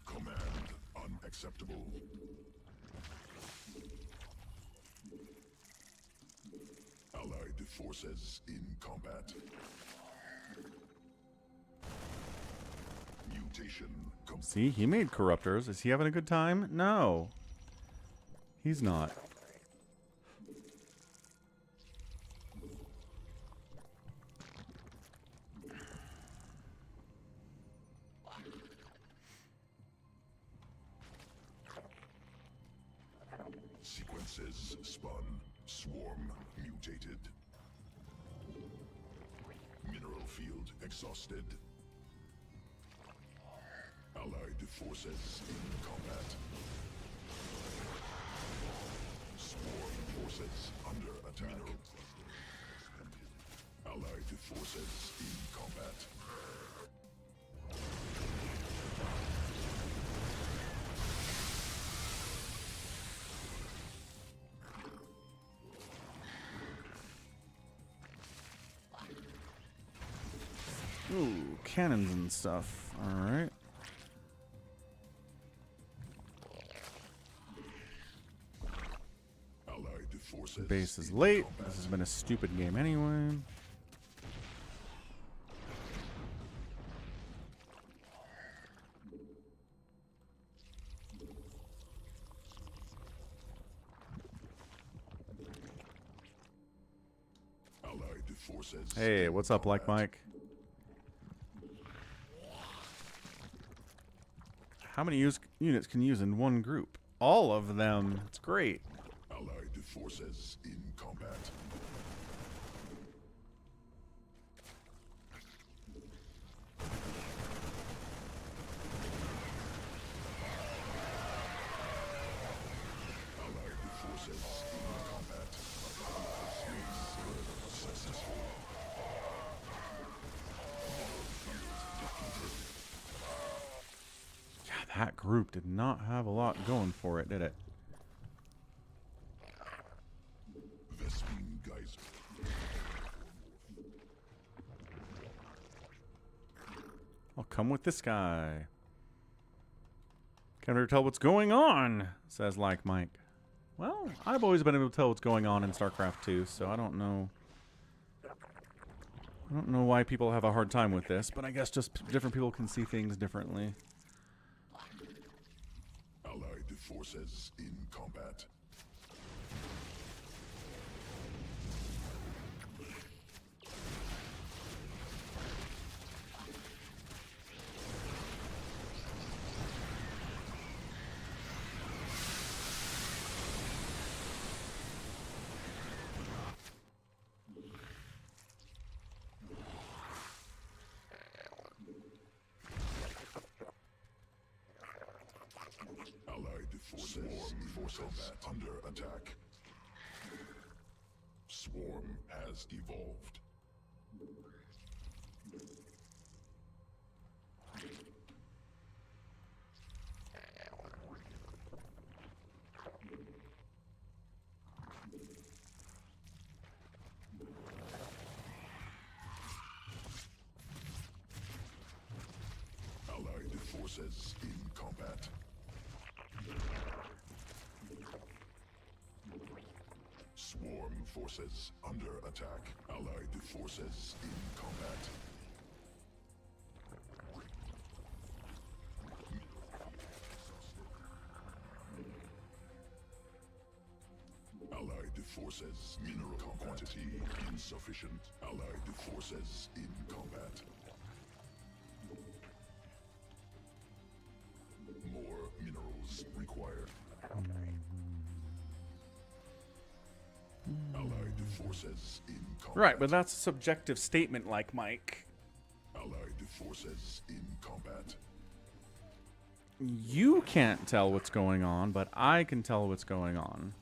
Command unacceptable. Allied forces in combat. Mutation complete. See, he made Corruptors. Is he having a good time? No. He's not. Sequences spun. Swarm mutated. Mineral field exhausted. Allied forces in combat. Swarm forces under attack. Allied forces in combat. Ooh, cannons and stuff. Alright. Allied forces. Base is in late. combat. This has been a stupid game anyway. forces. Hey, in what's up, like combat. Mike? How many units can you use in one group? All of them. It's great. Allied forces in combat. Allied forces in combat. Successful. Yeah, that group did not have a lot going for it, did it? Vespine Geyser. I'll come with this guy. Can't ever tell what's going on, says like Mike. Well, I've always been able to tell what's going on in StarCraft 2, so I don't know. I don't know why people have a hard time with this, but I guess just different people can see things differently. Allied forces in combat. Allied forces under attack. Swarm has evolved. Allied forces in combat. Swarm forces under attack. Allied forces in combat. Allied forces mineral quantity insufficient. Allied forces in combat. More minerals required. Allied forces in combat. Right, but that's a subjective statement like Mike. Allied forces in combat. You can't tell what's going on, but I can tell what's going on.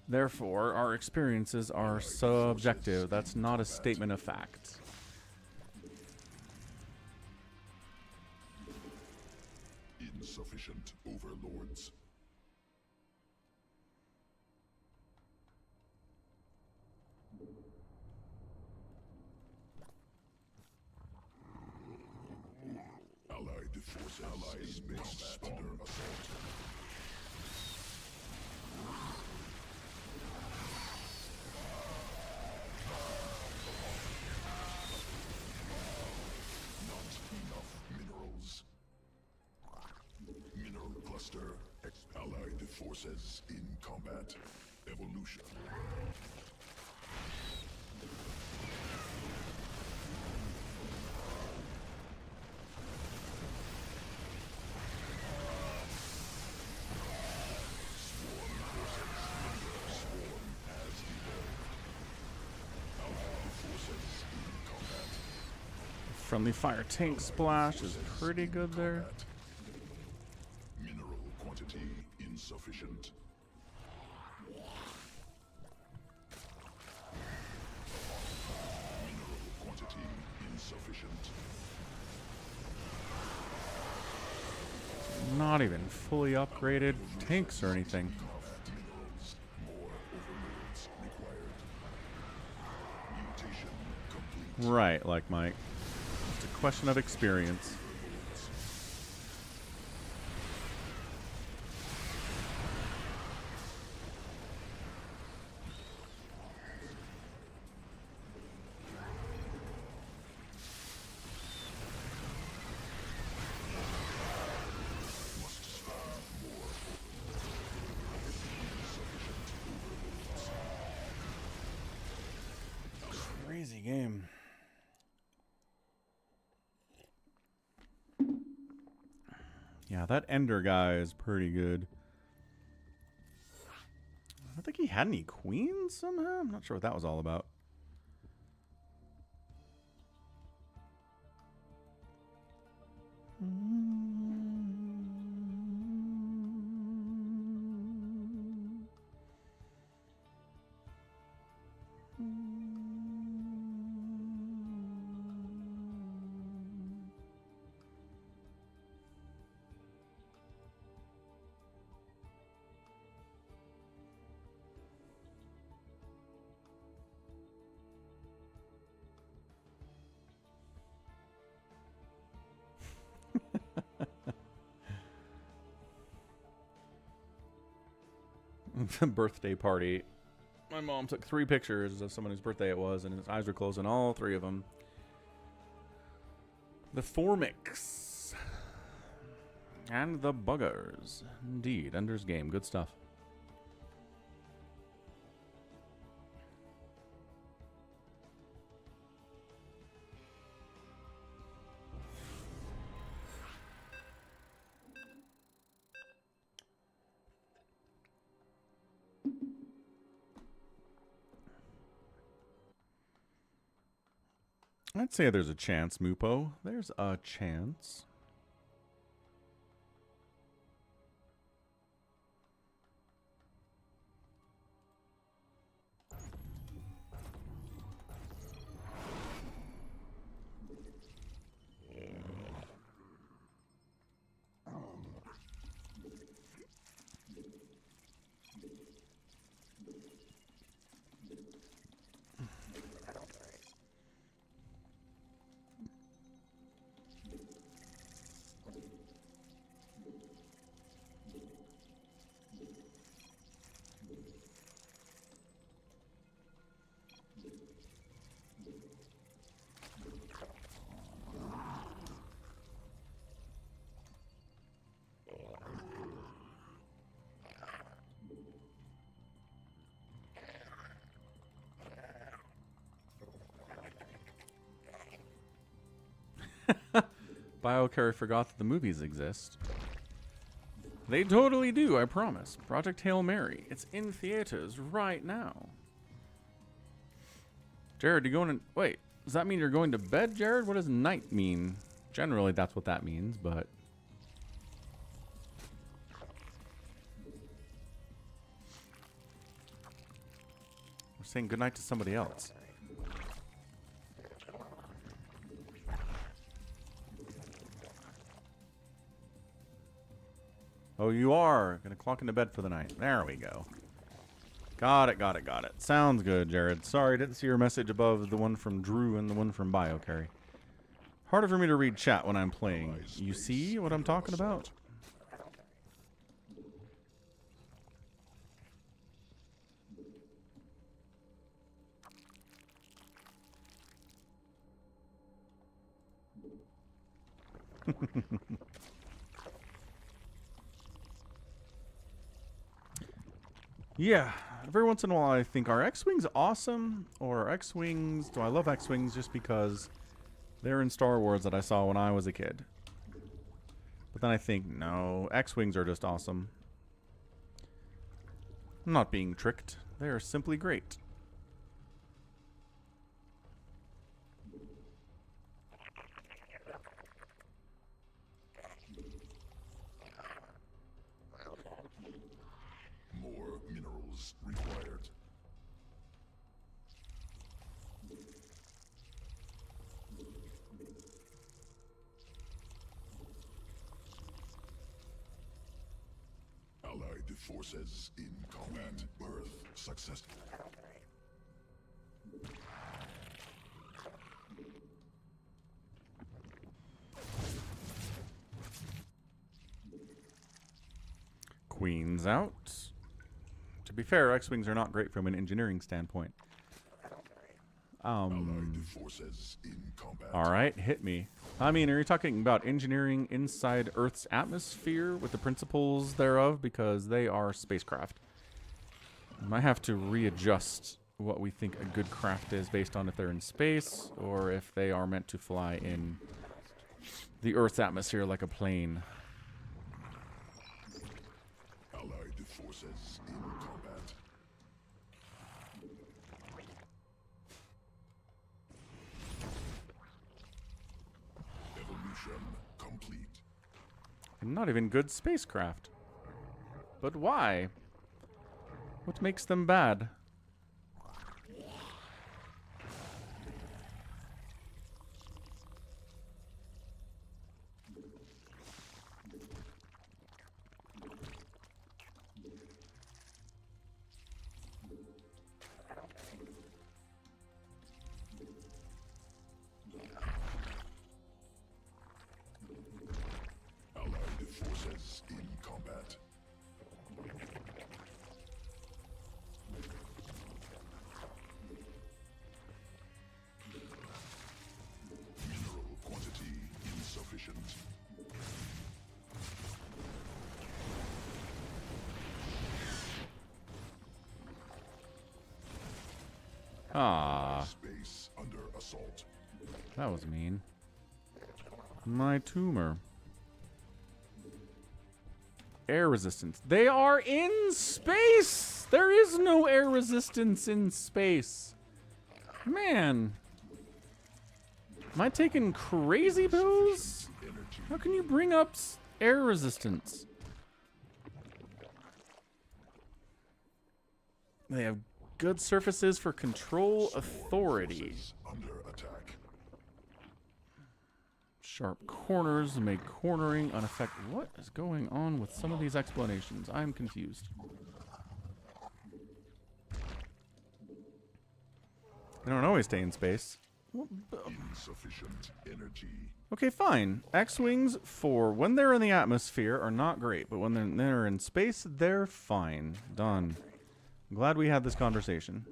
Therefore, our experiences are subjective. That's not a statement of fact. Insufficient overlords. Allied forces allies base under assault. Not enough minerals. Mineral cluster. Allied forces in combat. Evolution. Swarm has evolved. Allied forces in combat. Friendly fire tank splash is pretty good there. Combat. Mineral quantity insufficient. Mineral quantity insufficient. Not even fully upgraded tanks or anything. Minerals. More overlords required. Mutation complete. Right, like Mike. It's a question of experience. Must spawn more insufficient overlords. Crazy game. Yeah, that Ender guy is pretty good. I don't think he had any queens somehow. I'm not sure what that was all about. Birthday party. My mom took 3 pictures of someone whose birthday it was, and his eyes were closed on all 3 of them. The Formix. And the Buggers. Indeed, Ender's Game. Good stuff. I'd say there's a chance, Mupo. There's a chance. BioCarry forgot that the movies exist. They totally do, I promise. Project Hail Mary. It's in theaters right now. Jared, you going to... Wait, does that mean you're going to bed, Jared? What does night mean? Generally, that's what that means, but... We're saying goodnight to somebody else. Oh, you are gonna clock into bed for the night. There we go. Got it, got it, got it. Sounds good, Jared. Sorry, didn't see your message above the one from Drew and the one from BioCarry. Harder for me to read chat when I'm playing. You see what I'm talking about? Yeah, every once in a while I think, are X-Wings awesome? Or are X-Wings... Do I love X-Wings just because they're in Star Wars that I saw when I was a kid? But then I think, no, X-Wings are just awesome. I'm not being tricked. They are simply great. More minerals required. Allied forces in combat. Birth successful. Queen's out. To be fair, X-Wings are not great from an engineering standpoint. Allied forces in combat. Alright, hit me. I mean, are you talking about engineering inside Earth's atmosphere with the principles thereof? Because they are spacecraft. I might have to readjust what we think a good craft is based on if they're in space or if they are meant to fly in the Earth's atmosphere like a plane. Allied forces in combat. Evolution complete. Not even good spacecraft. But why? What makes them bad? Allied forces in combat. Mineral quantity insufficient. Ah, Space under assault. that was mean. My tumor. Air resistance. They are in space! There is no air resistance in space. Man. Am I taking crazy pills? Energy. How can you bring up air resistance? They have good surfaces for control authority. Forces under attack. Sharp corners make cornering unaffected. What is going on with some of these explanations? I'm confused. They don't always stay in space. Insufficient energy. Okay, fine. X-Wings, for when they're in the atmosphere, are not great. But when they're in space, they're fine. Done. I'm glad we had this conversation.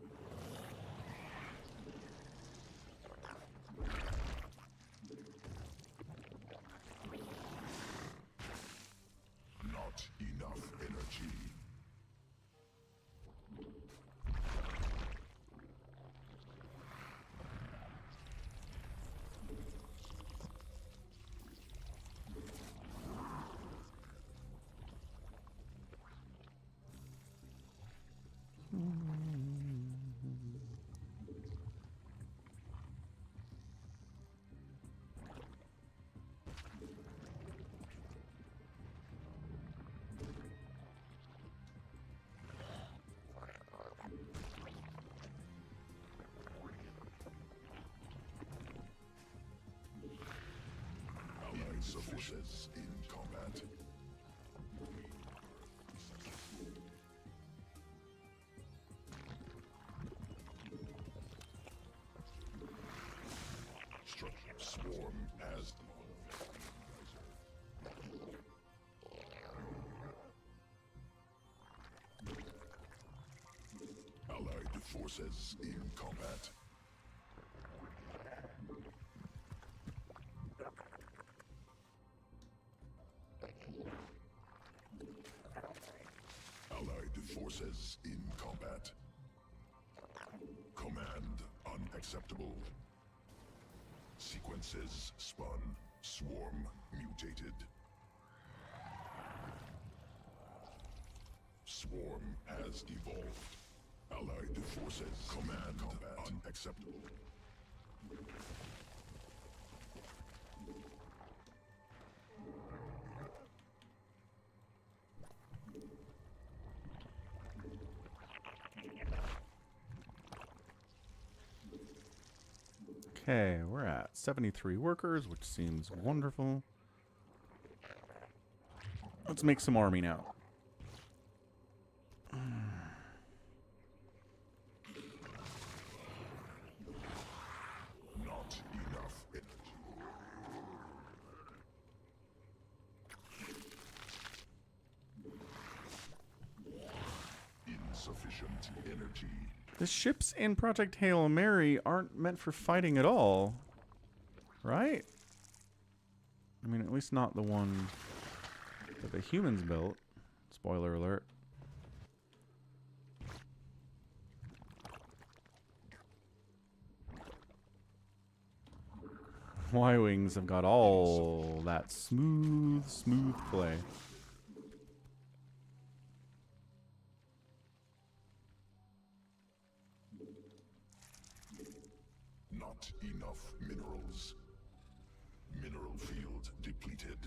Not enough energy. Allied forces in combat. Swarm has Allied forces in combat. Allied forces in combat. Command unacceptable. Sequences spun. Swarm mutated. Swarm has evolved. Allied forces command combat unacceptable. Okay, we're at 73 workers, which seems wonderful. Let's make some army now. Not enough energy. Insufficient energy. The ships in Project Hail Mary aren't meant for fighting at all. Right? I mean, at least not the one that the humans built. Spoiler alert. Y-Wings have got all that smooth play. Not enough minerals. Mineral field depleted.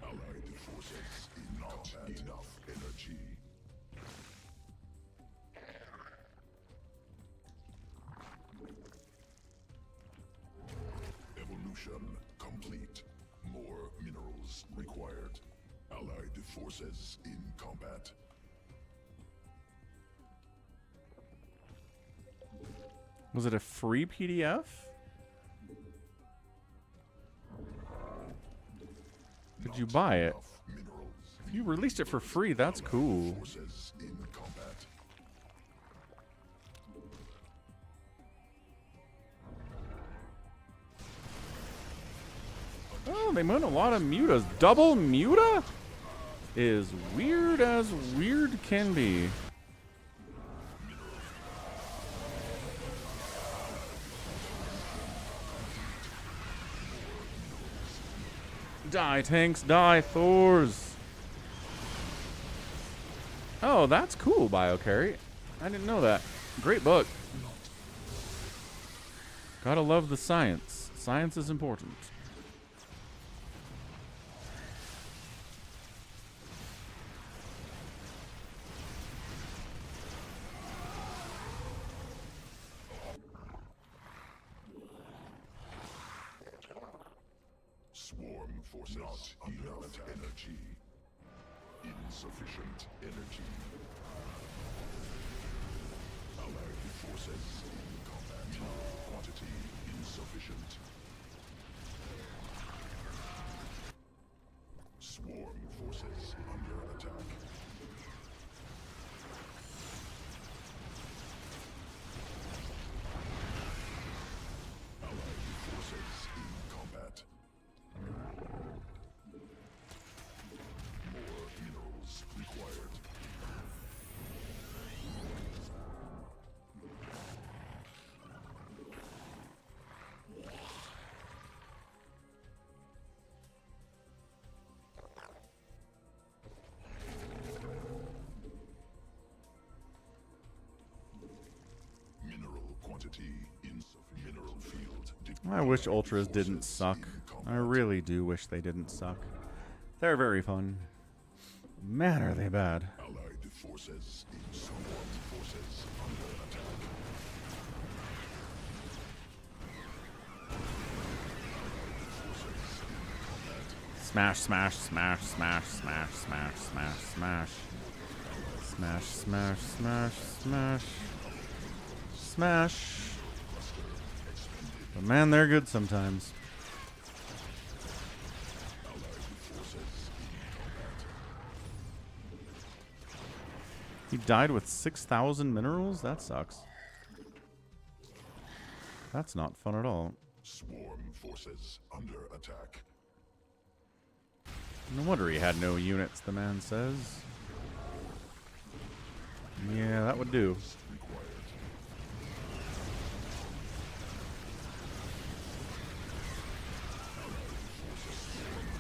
Allied forces not enough energy. Evolution complete. More minerals required. Allied forces in combat. Was it a free PDF? Did you buy it? Enough minerals. If you released it for free, that's cool. Forces in combat. Oh, they went a lot of mutas. Double muta is weird as weird can be. Die, tanks, die, Thors. Oh, that's cool, BioCarry. I didn't know that. Great book. Gotta love the science. Science is important. Swarm forces not enough energy. Insufficient energy. Allied forces in combat. Quantity insufficient. Swarm forces under attack. Allied forces in combat. More minerals required. Mineral quantity insufficient. Mineral field. I wish Ultras didn't suck. I really do wish they didn't suck. They're very fun. Man, are they bad. Allied forces in swarm forces under attack. Smash, smash, smash, smash, smash, smash, smash, smash. Smash, smash, smash, smash. Smash. But man, they're good sometimes. He died with 6,000 minerals? That sucks. That's not fun at all. Swarm forces under attack. No wonder he had no units, the man says. Yeah, that would do. Required.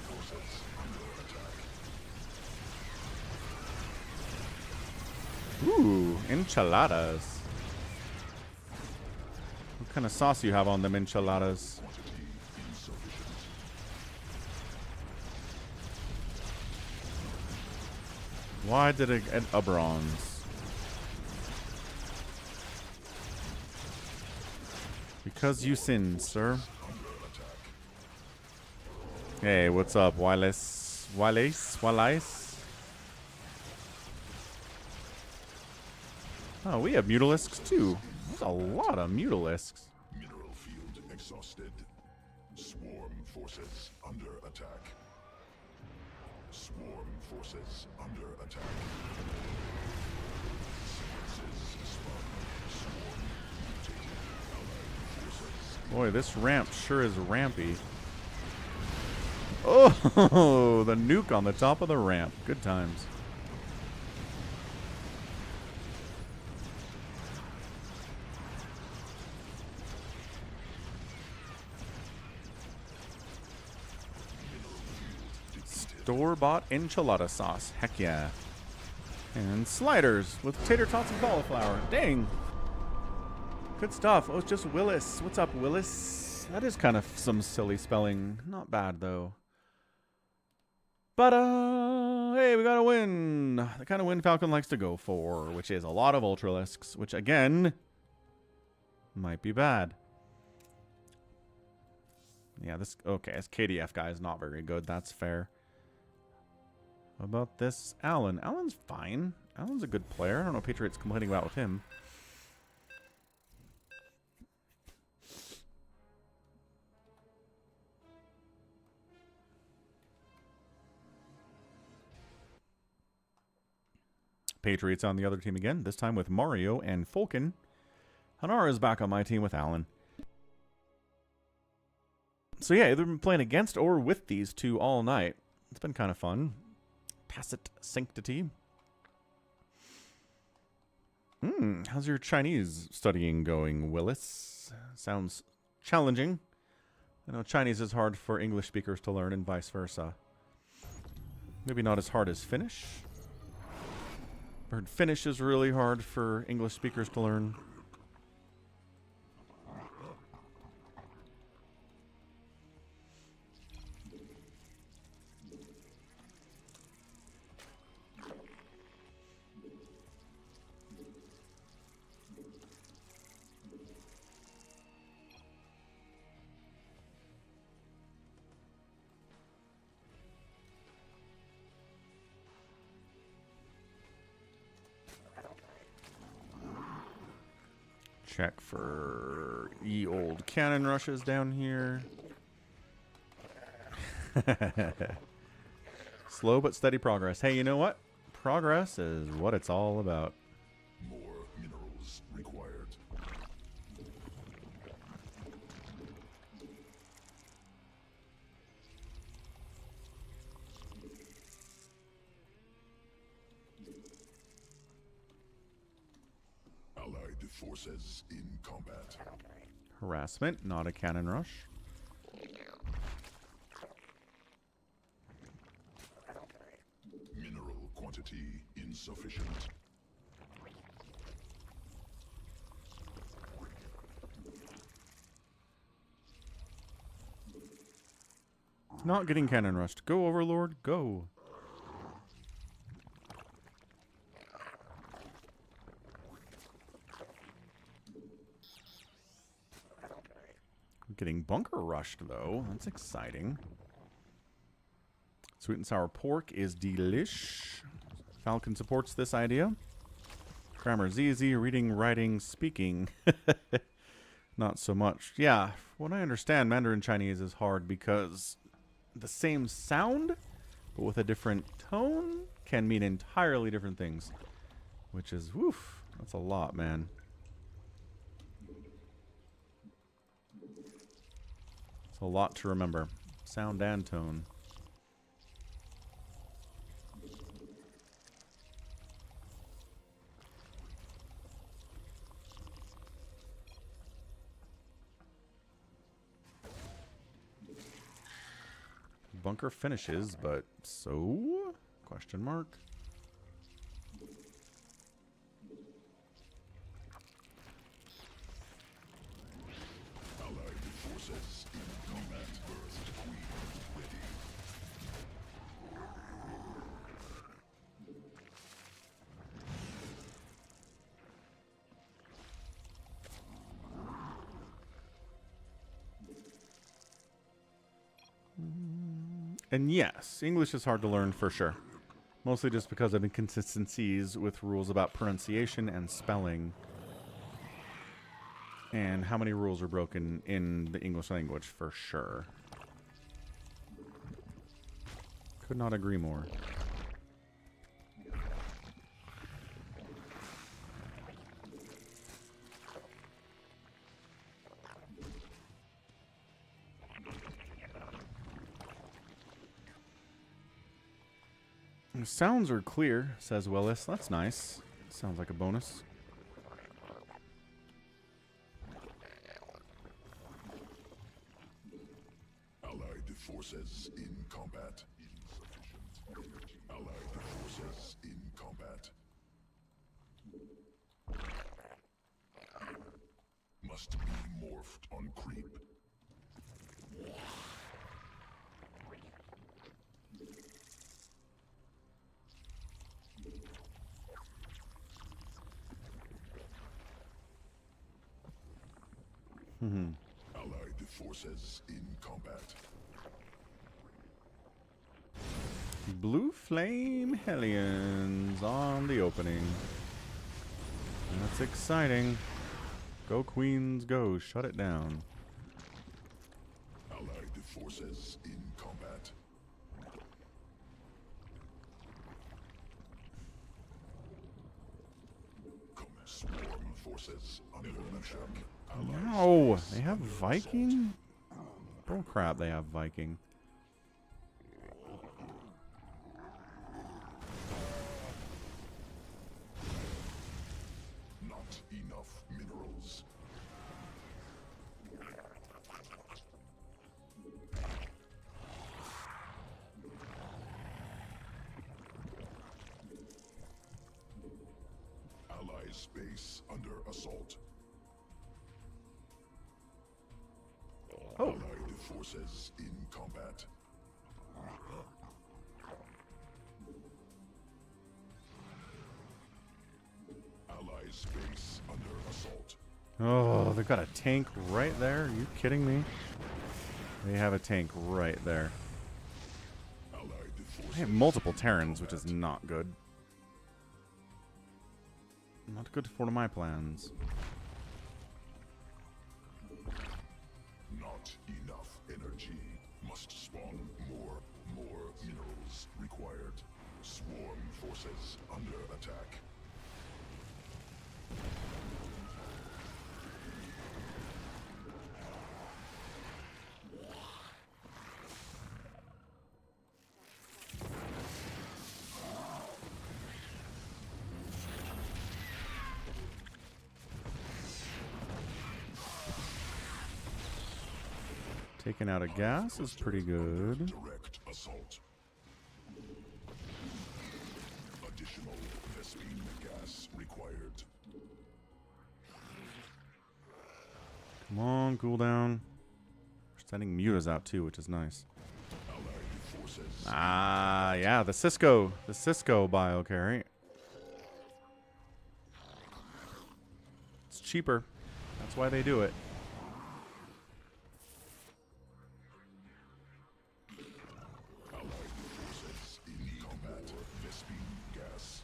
Forces under attack. Ooh, enchiladas. What kind of sauce you have on them enchiladas? Quantity insufficient. Why did it get a bronze? Because you sinned, sir. Hey, what's up, Wallace? Wallace? Oh, we have mutalisks too. There's a lot of mutalisks. Mineral field exhausted. Swarm forces under attack. Swarm forces under attack. Sequences spun. Swarm mutated. Allied forces. Boy, this ramp sure is rampy. Oh, the nuke on the top of the ramp. Good times. Store-bought enchilada sauce. Heck yeah. And sliders with tater tots and cauliflower. Dang. Good stuff. Oh, it's just Willis. What's up, Willis? That is kind of some silly spelling. Not bad, though. But, hey, we got a win. The kind of win Falcon likes to go for, which is a lot of Ultralisks, which, again, might be bad. Yeah, this KDF guy is not very good. That's fair. How about this Allen? Allen's fine. Allen's a good player. I don't know what Patriots complaining about with him. Patriots on the other team again, this time with Mario and Fulkin. Hanara is back on my team with Allen. So yeah, either been playing against or with these two all night. It's been kind of fun. Tacit Sanctity. How's your Chinese studying going, Willis? Sounds challenging. I know Chinese is hard for English speakers to learn and vice versa. Maybe not as hard as Finnish. I've heard Finnish is really hard for English speakers to learn. Check for old cannon rushes down here. Slow but steady progress. Hey, you know what? Progress is what it's all about. More minerals required. Allied forces in combat. Harassment, not a cannon rush. Mineral quantity insufficient. Not getting cannon rushed. Go, Overlord, go. Getting bunker rushed, though. That's exciting. Sweet and sour pork is delish. Falcon supports this idea. Grammar's easy. Reading, writing, speaking. Not so much. Yeah, what I understand, Mandarin Chinese is hard because the same sound, but with a different tone, can mean entirely different things. Which is, woof, that's a lot, man. It's a lot to remember. Sound and tone. Bunker finishes, but so? Question mark. Allied forces in combat. First queen ready. And yes, English is hard to learn for sure. Mostly just because of inconsistencies with rules about pronunciation and spelling. And how many rules are broken in the English language for sure. Could not agree more. The sounds are clear, says Willis. That's nice. Sounds like a bonus. Allied forces in combat. Insufficient. Allied forces in combat. Must be morphed on creep. Allied forces in combat. Blue Flame Hellions on the opening. That's exciting. Go Queens, go. Shut it down. Allied forces in combat. Swarm forces under attack. No, they have Viking? Bull crap, they have Viking. Not enough minerals. Ally space under assault. Oh. Allied forces in combat. Ally space under assault. Oh, they've got a tank right there. Are you kidding me? They have a tank right there. Allied They forces have multiple Terrans, which is not good. Not good for my plans. not enough energy. Must spawn more minerals required. Swarm forces under attack. Taking out a gas is pretty good. Direct assault. Additional Vespine gas required. Come on, cooldown. We're sending mutas out too, which is nice. Allied forces. Ah, yeah, the Cisco bio carry. It's cheaper. That's why they do it. Allied forces in combat. Vespine gas.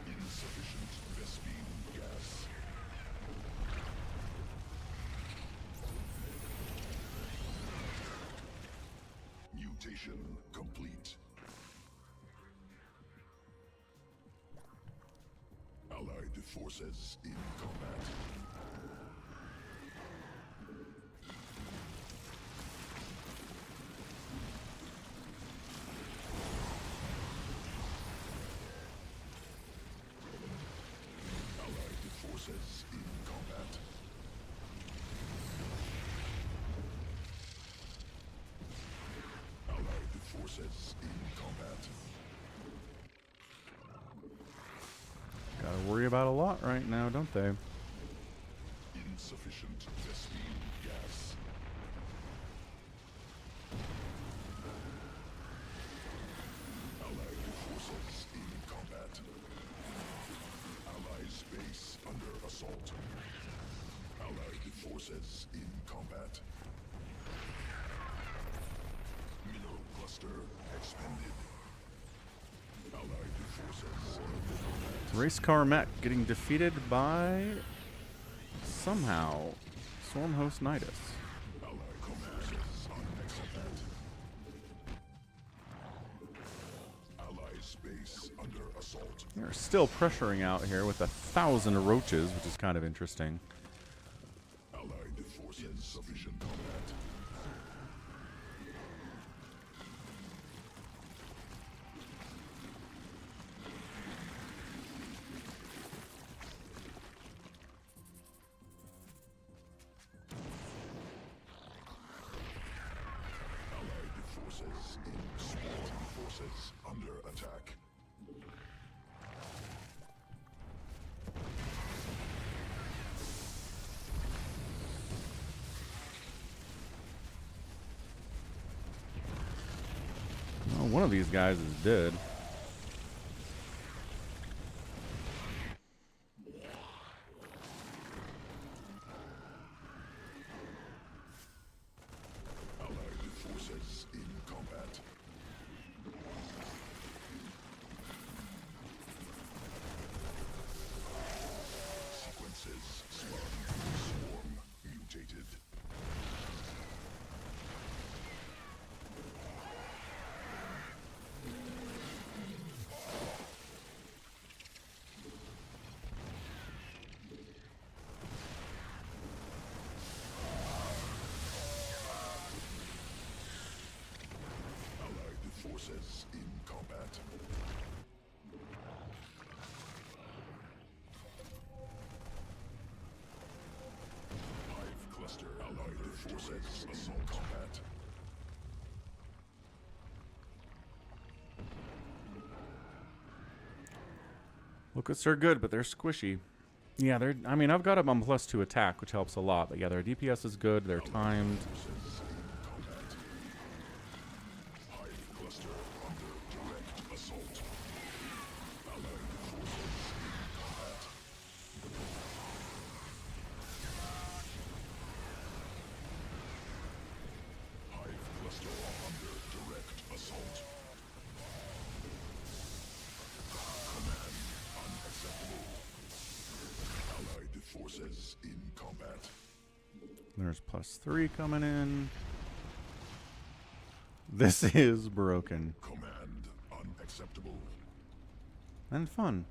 Insufficient Vespine gas. Mutation complete. Allied forces in combat. Allied forces in combat. Allied forces in combat. Gotta worry about a lot right now, don't they? Insufficient Vespine gas. Allied forces in combat. Allied space under assault. Allied forces in combat. Mineral cluster expended. Allied forces in combat. Race car mech getting defeated by somehow Stormhost Nidus. Allied forces unexpected. Allied space under assault. They're still pressuring out here with 1,000 roaches, which is kind of interesting. Allied forces insufficient combat. Allied forces in swarm forces under attack. Oh, one of these guys is dead. Allied forces in combat. Sequences swarm mutated. Allied forces in combat. Hive cluster. Allied forces assault combat. Locusts are good, but they're squishy. Yeah, they're. I mean, I've got them on +2 attack, which helps a lot. But yeah, their DPS is good. They're timed. Forces in combat. Hive cluster under direct assault. Allied forces in combat. Hive cluster under direct assault. Command unacceptable. Allied forces in combat. There's +3 coming in. This is broken Command unacceptable. and fun.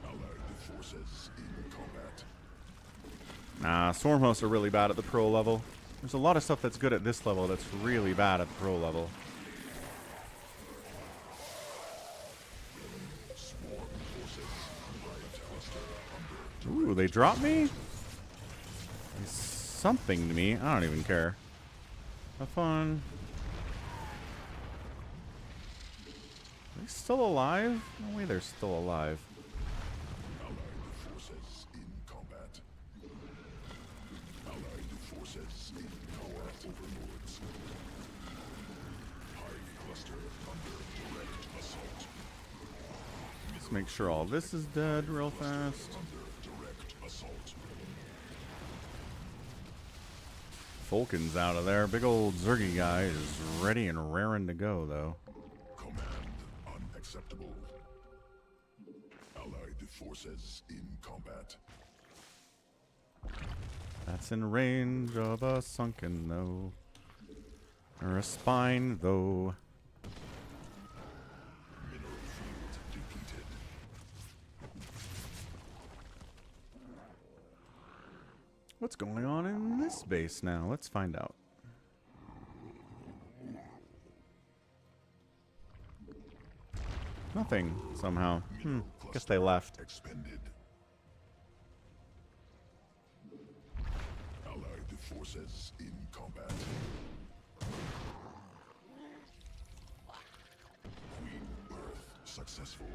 Allied forces in combat. Nah, Swarm hosts are really bad at the pro level. There's a lot of stuff that's good at this level that's really bad at the pro level. Swarm forces. Hive cluster under Ooh, they dropped me? They something to me. I don't even care. Have fun. Are they still alive? No way they're still alive. Allied forces in combat. Allied forces in combat. Overlords. Hive cluster under direct assault. Let's make sure all this is dead real fast. Under direct assault. Falcon's out of there. Big old Zergy guy is ready and raring to go, though. Command unacceptable. Allied forces in combat. That's in range of a sunken, though. Or a spine, though. Mineral field depleted. What's going on in this base now? Let's find out. Nothing, somehow. Guess they left. Expended. Allied forces in combat. Queen birth successful.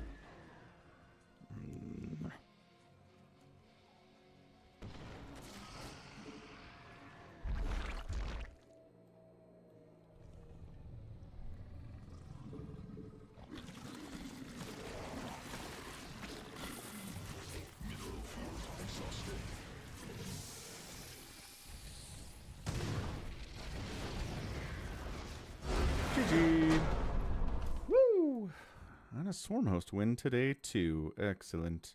Mineral field exhausted. GG. Woo! And a Swarm host win today, too. Excellent.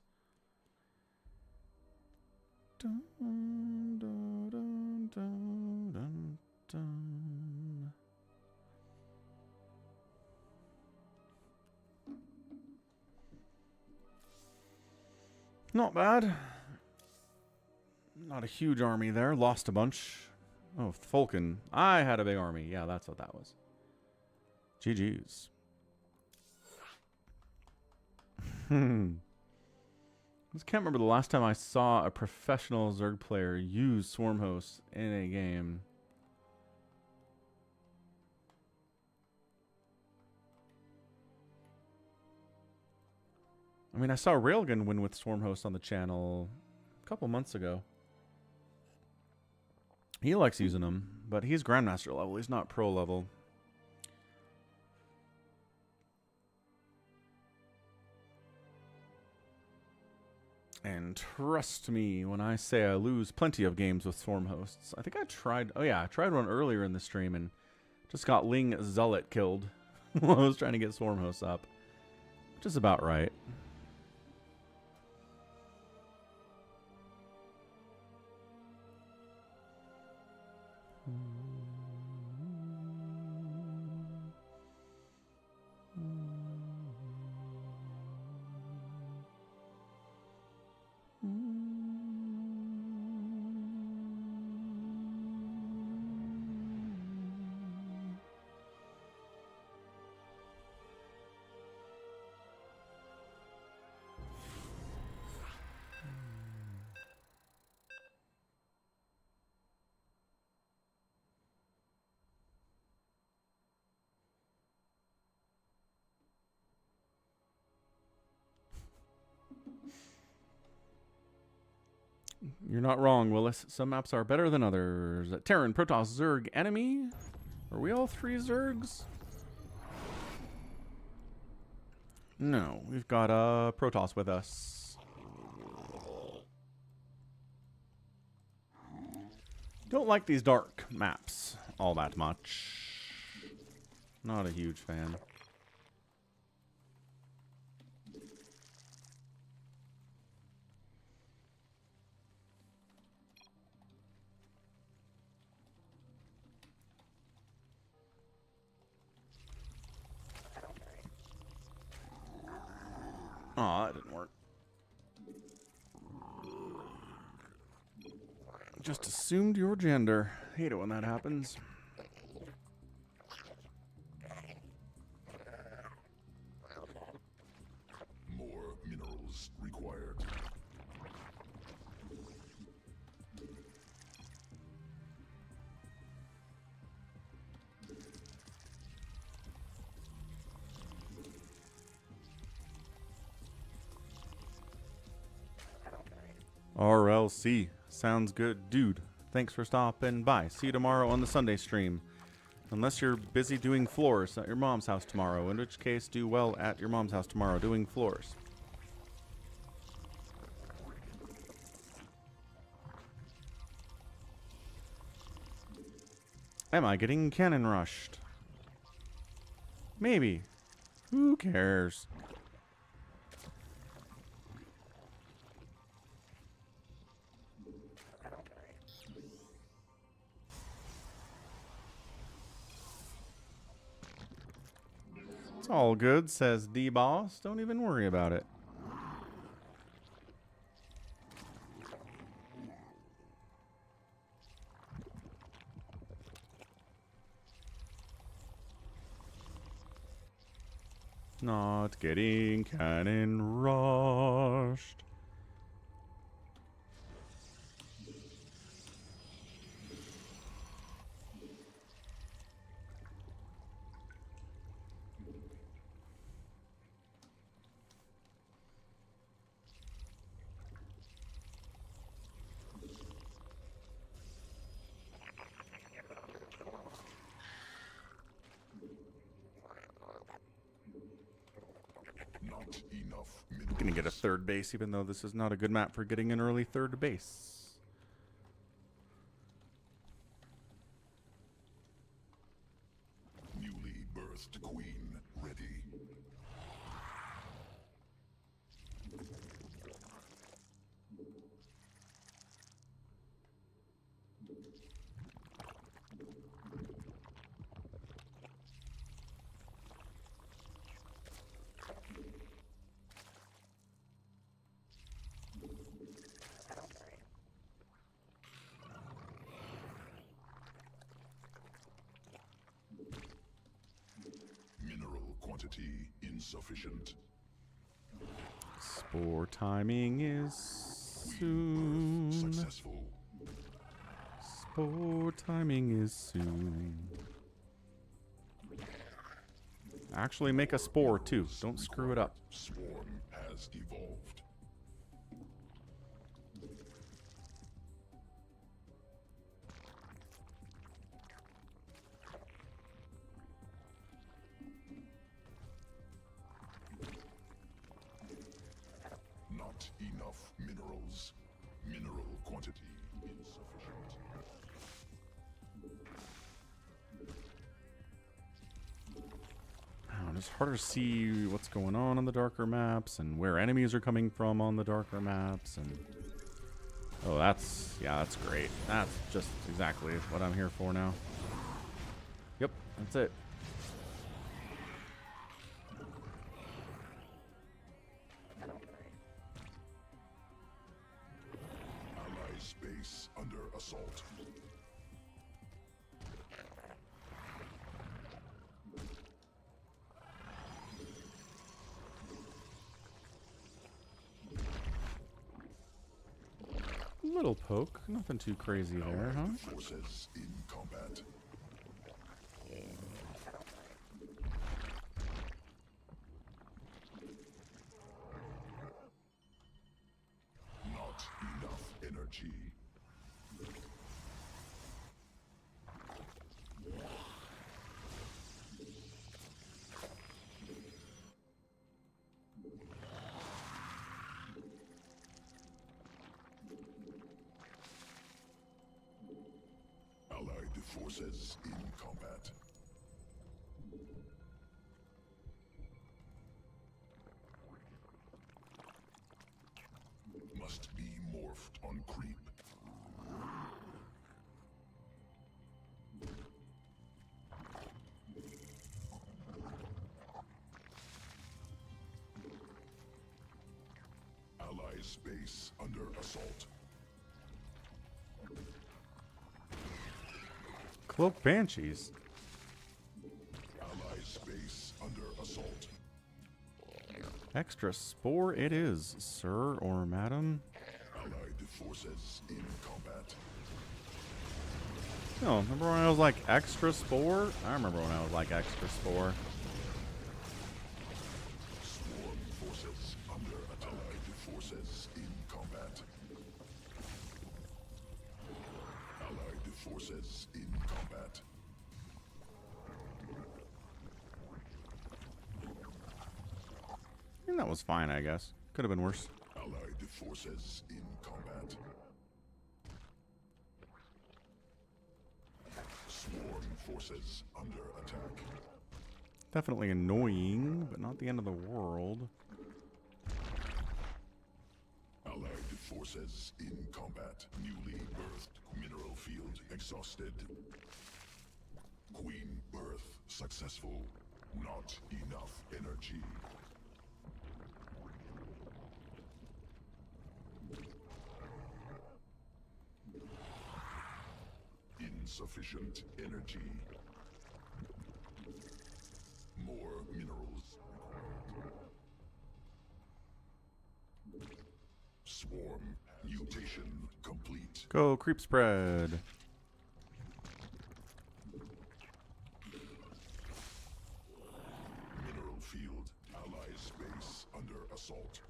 Dun, dun, dun, dun, dun, dun. Not bad. Not a huge army there. Lost a bunch. Oh, Falcon. I had a big army. Yeah, that's what that was. GG's. I just can't remember the last time I saw a professional Zerg player use Swarm hosts in a game. I mean, I saw Railgun win with Swarmhost on the channel a couple months ago. He likes using them, but he's Grandmaster level. He's not pro level. And trust me when I say I lose plenty of games with Swarmhosts. I think I tried... Oh yeah, I tried one earlier in the stream and just got Ling Zealot killed while I was trying to get Swarmhosts up. Which is about right. You're not wrong, Willis. Some maps are better than others. Terran, Protoss, Zerg, enemy? Are we all three Zergs? No, we've got Protoss with us. Don't like these dark maps all that much. Not a huge fan. Aw, that didn't work. Just assumed your gender. Hate it when that happens. More minerals required. RLC. Sounds good, dude. Thanks for stopping by. See you tomorrow on the Sunday stream. Unless you're busy doing floors at your mom's house tomorrow, in which case do well at your mom's house tomorrow doing floors. Am I getting cannon rushed? Maybe. Who cares? It's all good, says D-Boss. Don't even worry about it. Not getting cannon rushed. Not enough minerals. Gonna get a third base, even though this is not a good map for getting an early third base. Newly birthed queen ready. Mineral quantity insufficient. Spore timing is soon. Successful. Spore timing is soon. Actually make a spore too. Don't screw it up. Swarm has evolved. Not enough minerals. Mineral quantity insufficient. It's harder to see what's going on the darker maps and where enemies are coming from on the darker maps. And oh, that's great. That's just exactly what I'm here for now. Yep, that's it. Ally space under assault. Little poke, nothing too crazy there, huh? Forces in combat. Not enough energy. Allied forces in combat. Must be morphed on creep. Ally space under assault. Cloak Banshees. Ally space under assault. Extra spore it is, sir or madam. Allied forces in combat. No, remember when I was like extra spore? I remember when I was like extra spore. Swarm forces under attack. Allied forces in combat. Allied forces in combat. And that was fine, I guess. Could have been worse. Allied forces in combat. Swarm forces under attack. Definitely annoying, but not the end of the world. Allied forces in combat. Newly birthed mineral field exhausted. Queen birth successful. Not enough energy. Insufficient energy. More minerals required. Swarm mutation complete. Go creep spread. Mineral field. Ally space under assault.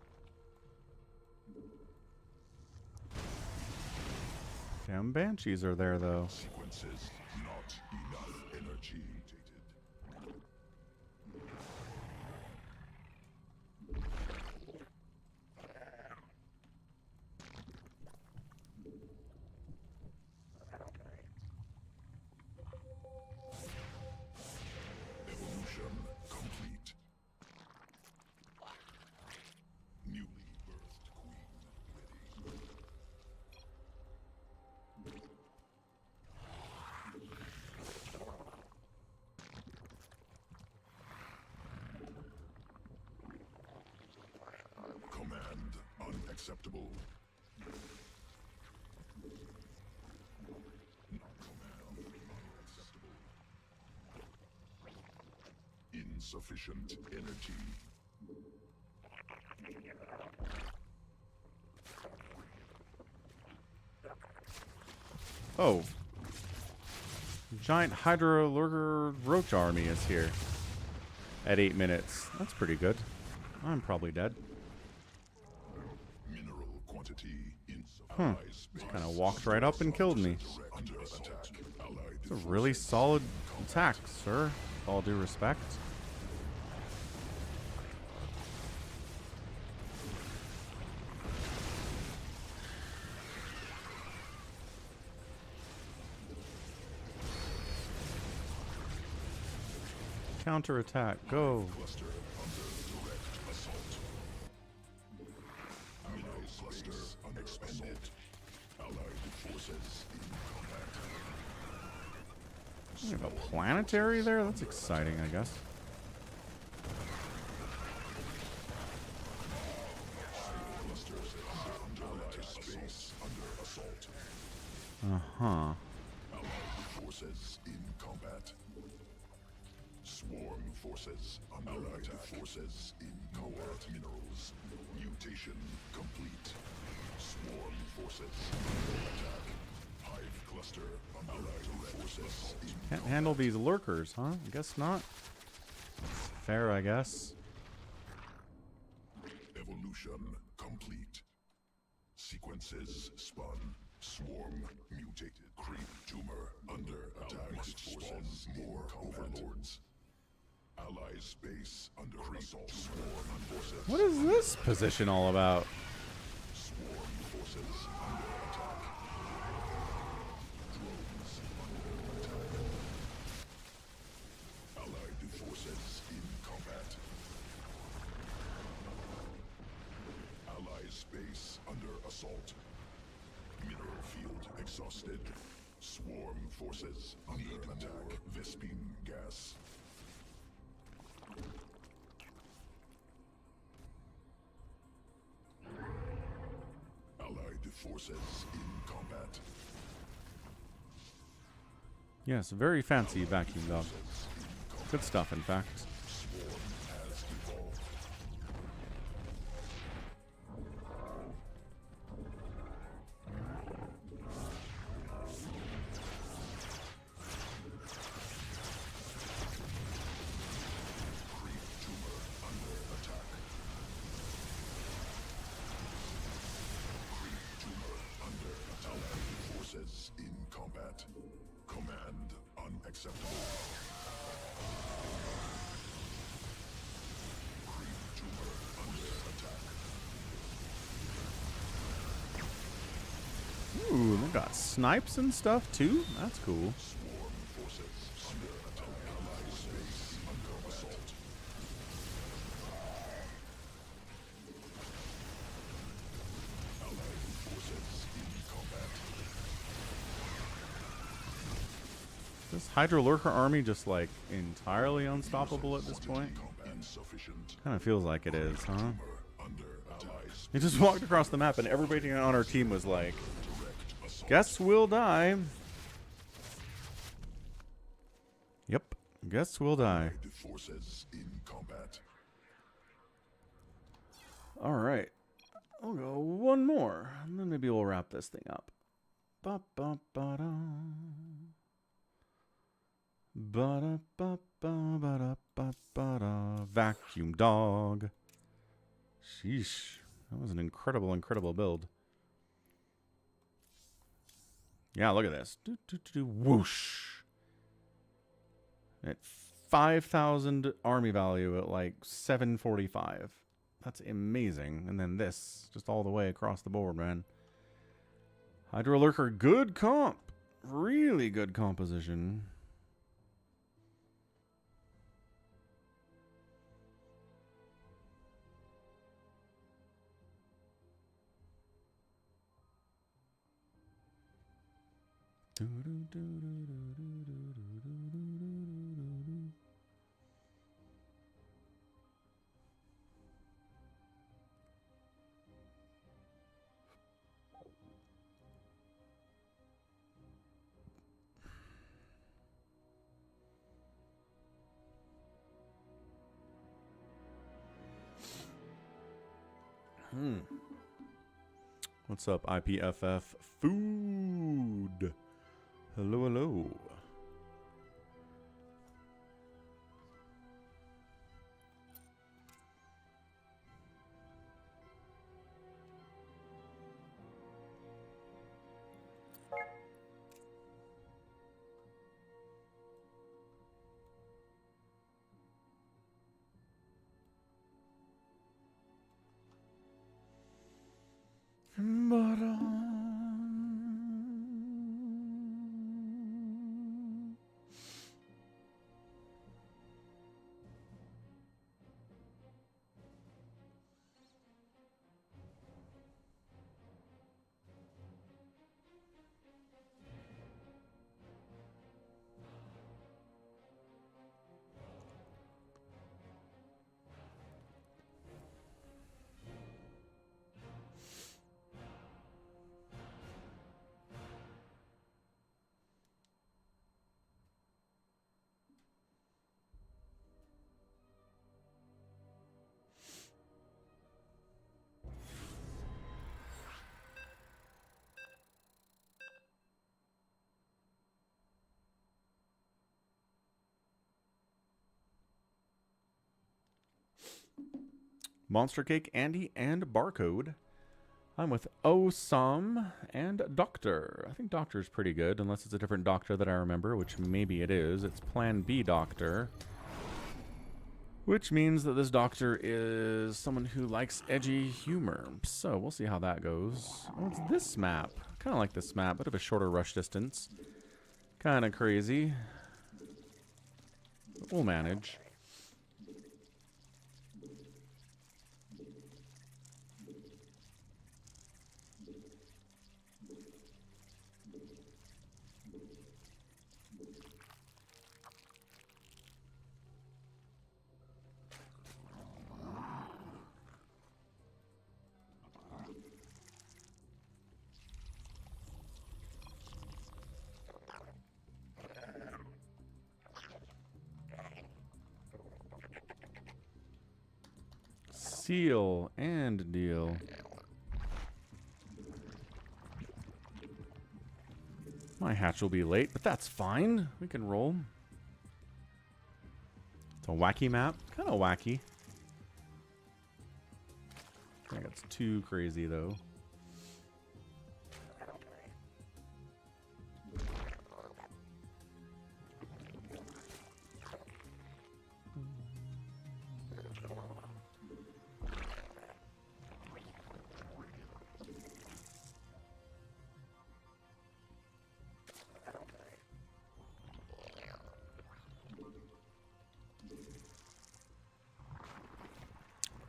Damn Banshees are there though. Sequences. Not enough energy. Evolution complete. Newly birthed queen ready. Command unacceptable. Command unacceptable. Insufficient energy. Oh. Giant Hydra Lurker Roach army is here. At 8 minutes. That's pretty good. I'm probably dead. Allies Just kind of walked right up and killed me. under attack. Allied It's a really solid attack, sir. With all due respect. Counterattack, go. cluster under direct assault. Allied cluster under assault. Allied forces in combat. We have a planetary there? That's exciting, I guess. Clusters under allied space under assault. Uh-huh. Allied forces in combat. Swarm forces under allied forces in combat. Minerals. Mutation complete. Swarm forces under attack. Hive cluster under allied forces in Can't handle these lurkers, huh? I guess not. Fair, I guess. evolution complete. Sequences spun. Swarm mutated. Creep tumor under attack. Forces more overlords. Ally space under assault. Swarm forces. What is this position all about? Swarm forces under attack. Drones under attack. Allied forces in combat. Ally space under assault. Mineral field exhausted. Swarm forces under attack. Vespine gas. Allied forces in combat. Yes, very fancy vacuum dog. Good stuff, in fact. Swarm has evolved. Creep tumor under attack. Creep tumor under attack. Allied forces in combat. Command unacceptable. Creep tumor under attack. Ooh, they got snipes and stuff too? That's cool. Swarm forces under attack. Allied space under assault. Allied forces in combat. This Hydro Lurker army just like entirely unstoppable at this point? Combat insufficient. Kind of feels like it is, huh? Tumor under allies. He just walked across the map and everybody on our team was like, Direct assault. guess we'll die. Yep, guess we'll die. Allied forces in combat. Alright. I'll go one more, and then maybe we'll wrap this thing up. Ba-ba-ba-da. Ba-da-ba-ba-ba-da-ba-ba-da. Vacuum dog. Sheesh. That was an incredible, incredible build. Yeah, look at this. Whoosh. At 5,000 army value at like 745. That's amazing. And then this, just all the way across the board, man. Hydro Lurker, good comp. Really good composition. What's up, IPFF Food? Hello, hello. Monster Cake, Andy, and Barcode. I'm with Osam and Doctor. I think Doctor's pretty good, unless it's a different Doctor that I remember, which maybe it is. It's Plan B Doctor. Which means that this Doctor is someone who likes edgy humor. So, we'll see how that goes. Oh, it's this map. Kind of like this map. Bit of a shorter rush distance. Kind of crazy. But we'll manage. Seal and deal. My hatch will be late, but that's fine. We can roll. It's a wacky map. Kind of wacky. I think it's too crazy, though.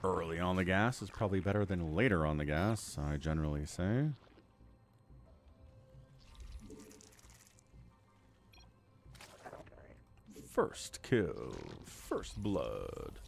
Early on the gas is probably better than later on the gas, I generally say. First kill, first blood.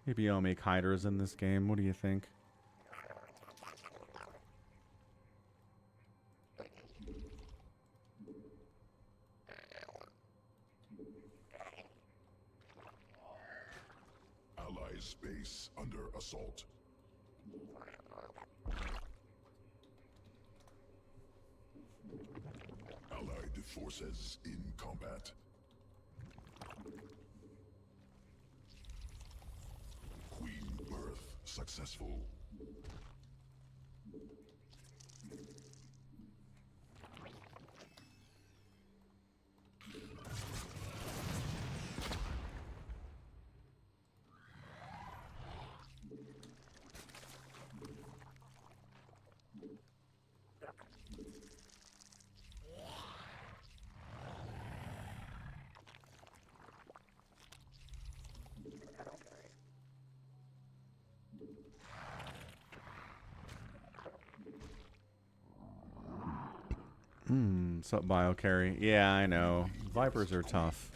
Maybe I'll make hiders in this game. What do you think? Allies base under assault. Allied forces in combat. Queen birth successful. Sup, bio carry? Yeah, I know. Vipers are tough.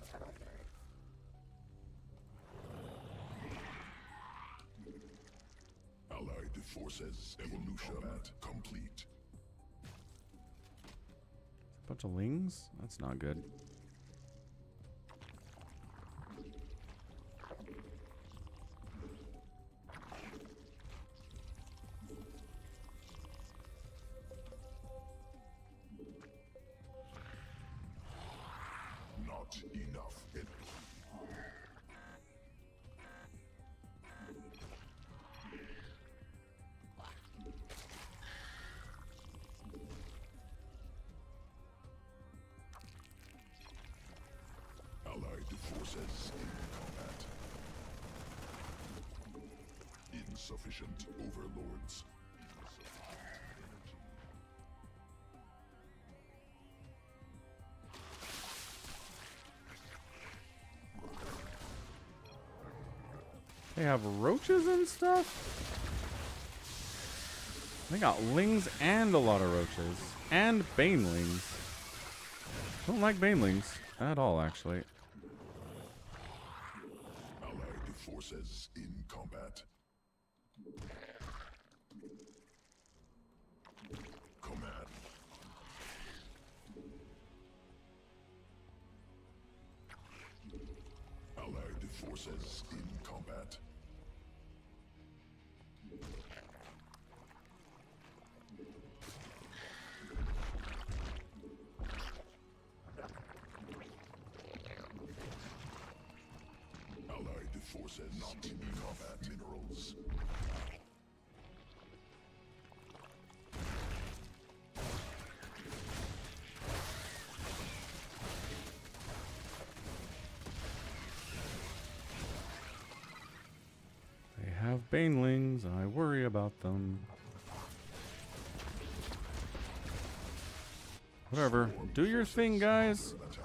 Allied forces evolution complete. Bunch of lings? That's not good. Not enough. Allied forces in combat. Insufficient overlords. They have roaches and stuff? They got lings and a lot of roaches. And banelings. Don't like banelings at all, actually. Allied forces in combat. Command. forces in combat. Allied forces not in combat. Minerals. They have banelings. I worry about them. Whatever. Do your thing, guys. Attack.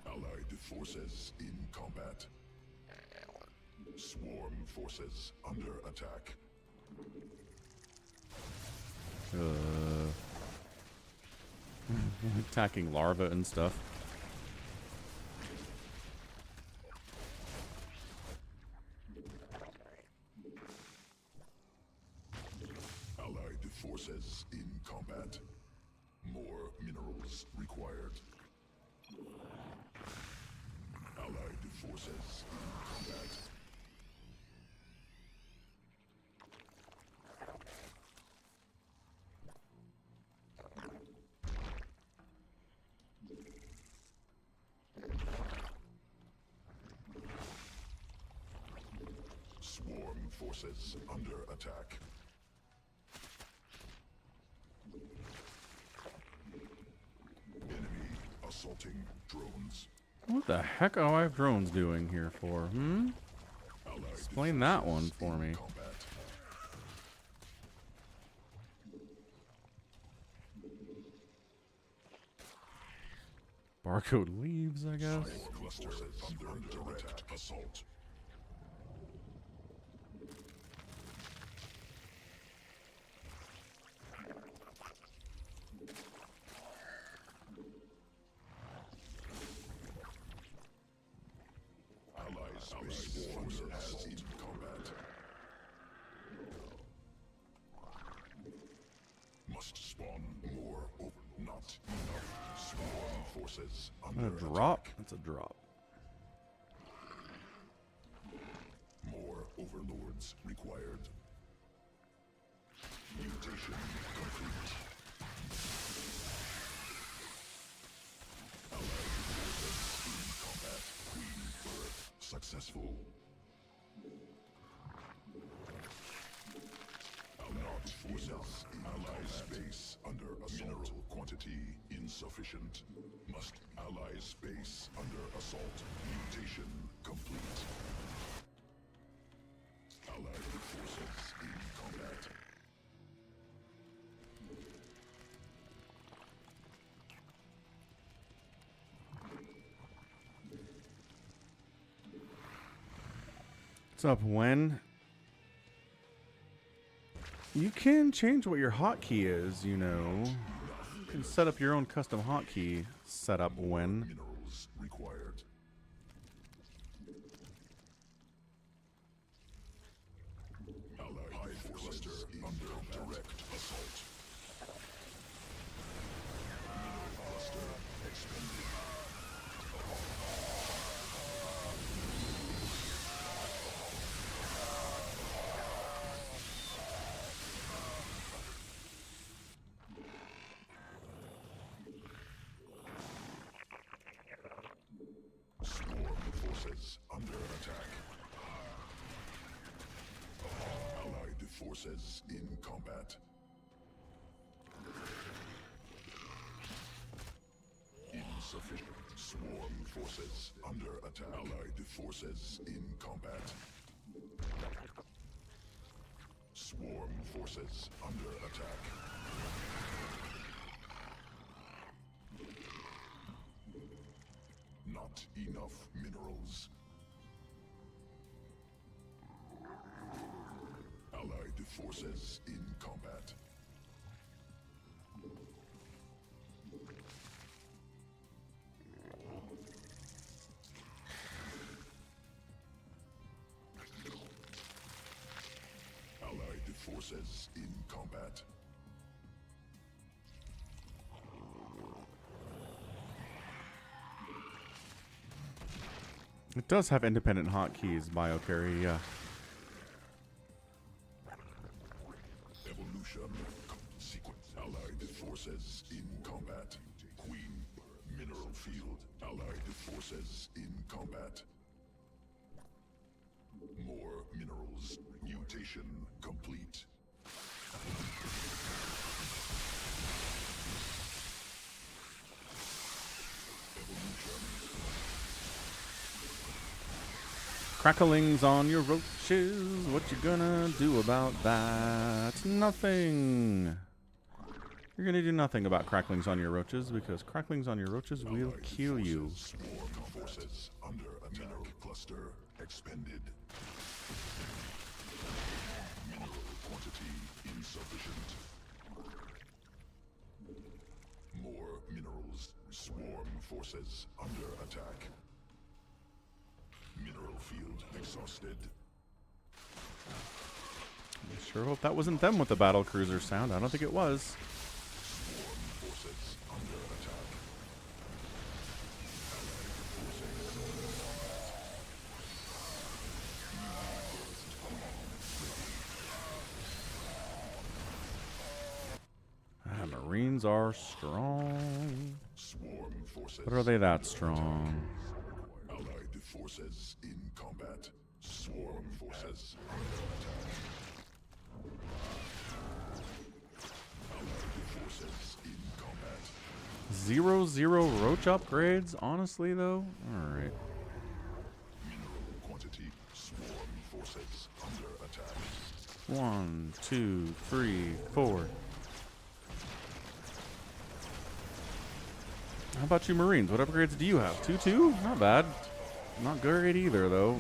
Allied forces in combat. Swarm forces under attack. Attacking larvae and stuff. Allied forces in combat. More minerals required. Allied forces in combat. Swarm forces under attack. Enemy assaulting drones. What the heck are our drones doing here for? Allied Explain that one forces for in me. combat. Barcode leaves, I guess. Hive clusters under direct assault. Allied space forces in combat. Must spawn more over. Not enough. Swarm forces A under drop? attack. That's a drop. More overlords required. Mutation complete. Allied forces in combat. Queen birth successful. Allied forces in allied space under assault. Mineral quantity insufficient. Must ally space under assault. Mutation complete. Allied forces in combat. What's up, Wen? You can change what your hotkey is, you know. You can set up your own custom hotkey setup, Wen. Minerals required. Allied hive cluster under direct assault. Mineral cluster expended. Swarm forces under attack. Allied forces in combat. Insufficient. Swarm forces under attack. Allied forces in combat. Swarm forces under attack. Not enough minerals. Allied forces in combat. Allied forces in combat. It does have independent hotkeys, BioCarry, yeah. Evolution. Sequence. Allied forces in combat. Queen. Mineral field. Allied forces in combat. More minerals. Mutation complete. Cracklings on your roaches. What you gonna do about that? Nothing. You're gonna do nothing about cracklings on your roaches because cracklings on your roaches will kill you. Swarm forces under attack. Mineral cluster expended. Mineral quantity insufficient. More minerals. Swarm forces under attack. Mineral field exhausted. Sure hope that wasn't them with the battle cruiser sound. I don't think it was. Swarm forces under attack. Marines are strong. Swarm forces. But are they that strong? Allied forces in combat. Swarm forces under attack. Allied forces in combat. 0-0 roach upgrades, honestly, though? Alright. Mineral quantity. Swarm forces under attack. 1, 2, 3, 4. How about you Marines? What upgrades do you have? 2-2? Not bad. Not great either, though.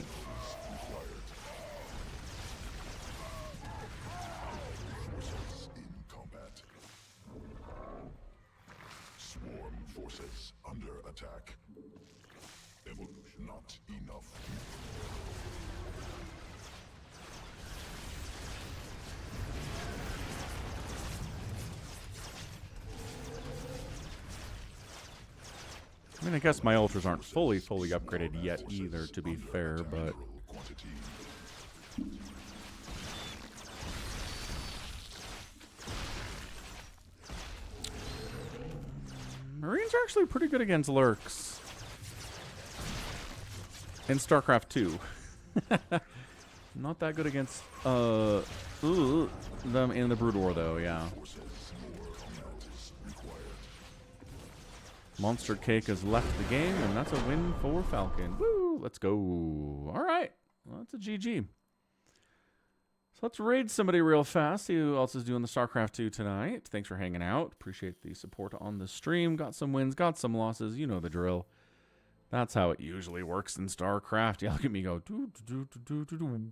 Forces in combat. Swarm forces under attack. Evolution not enough. I mean, I guess my ultras aren't fully upgraded yet either, to be fair, but... Mineral quantity. Marines are actually pretty good against lurks. In StarCraft 2. Not that good against them in the Brood War, though, yeah. Forces more combat required. Monster Cake has left the game, and that's a win for Falcon. Woo! Let's go. All right. Well, that's a GG. So let's raid somebody real fast. See who else is doing the StarCraft 2 tonight. Thanks for hanging out. Appreciate the support on the stream. Got some wins, got some losses. You know the drill. That's how it usually works in StarCraft. Yeah, look at me go.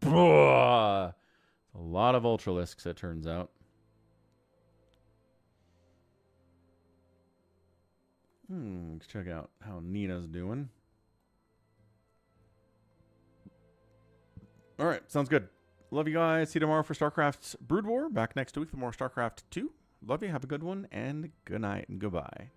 A lot of Ultralisks, it turns out. Let's check out how Nina's doing. All right, sounds good. Love you guys. See you tomorrow for StarCraft's Brood War. Back next week for more StarCraft 2. Love you. Have a good one, and good night and goodbye.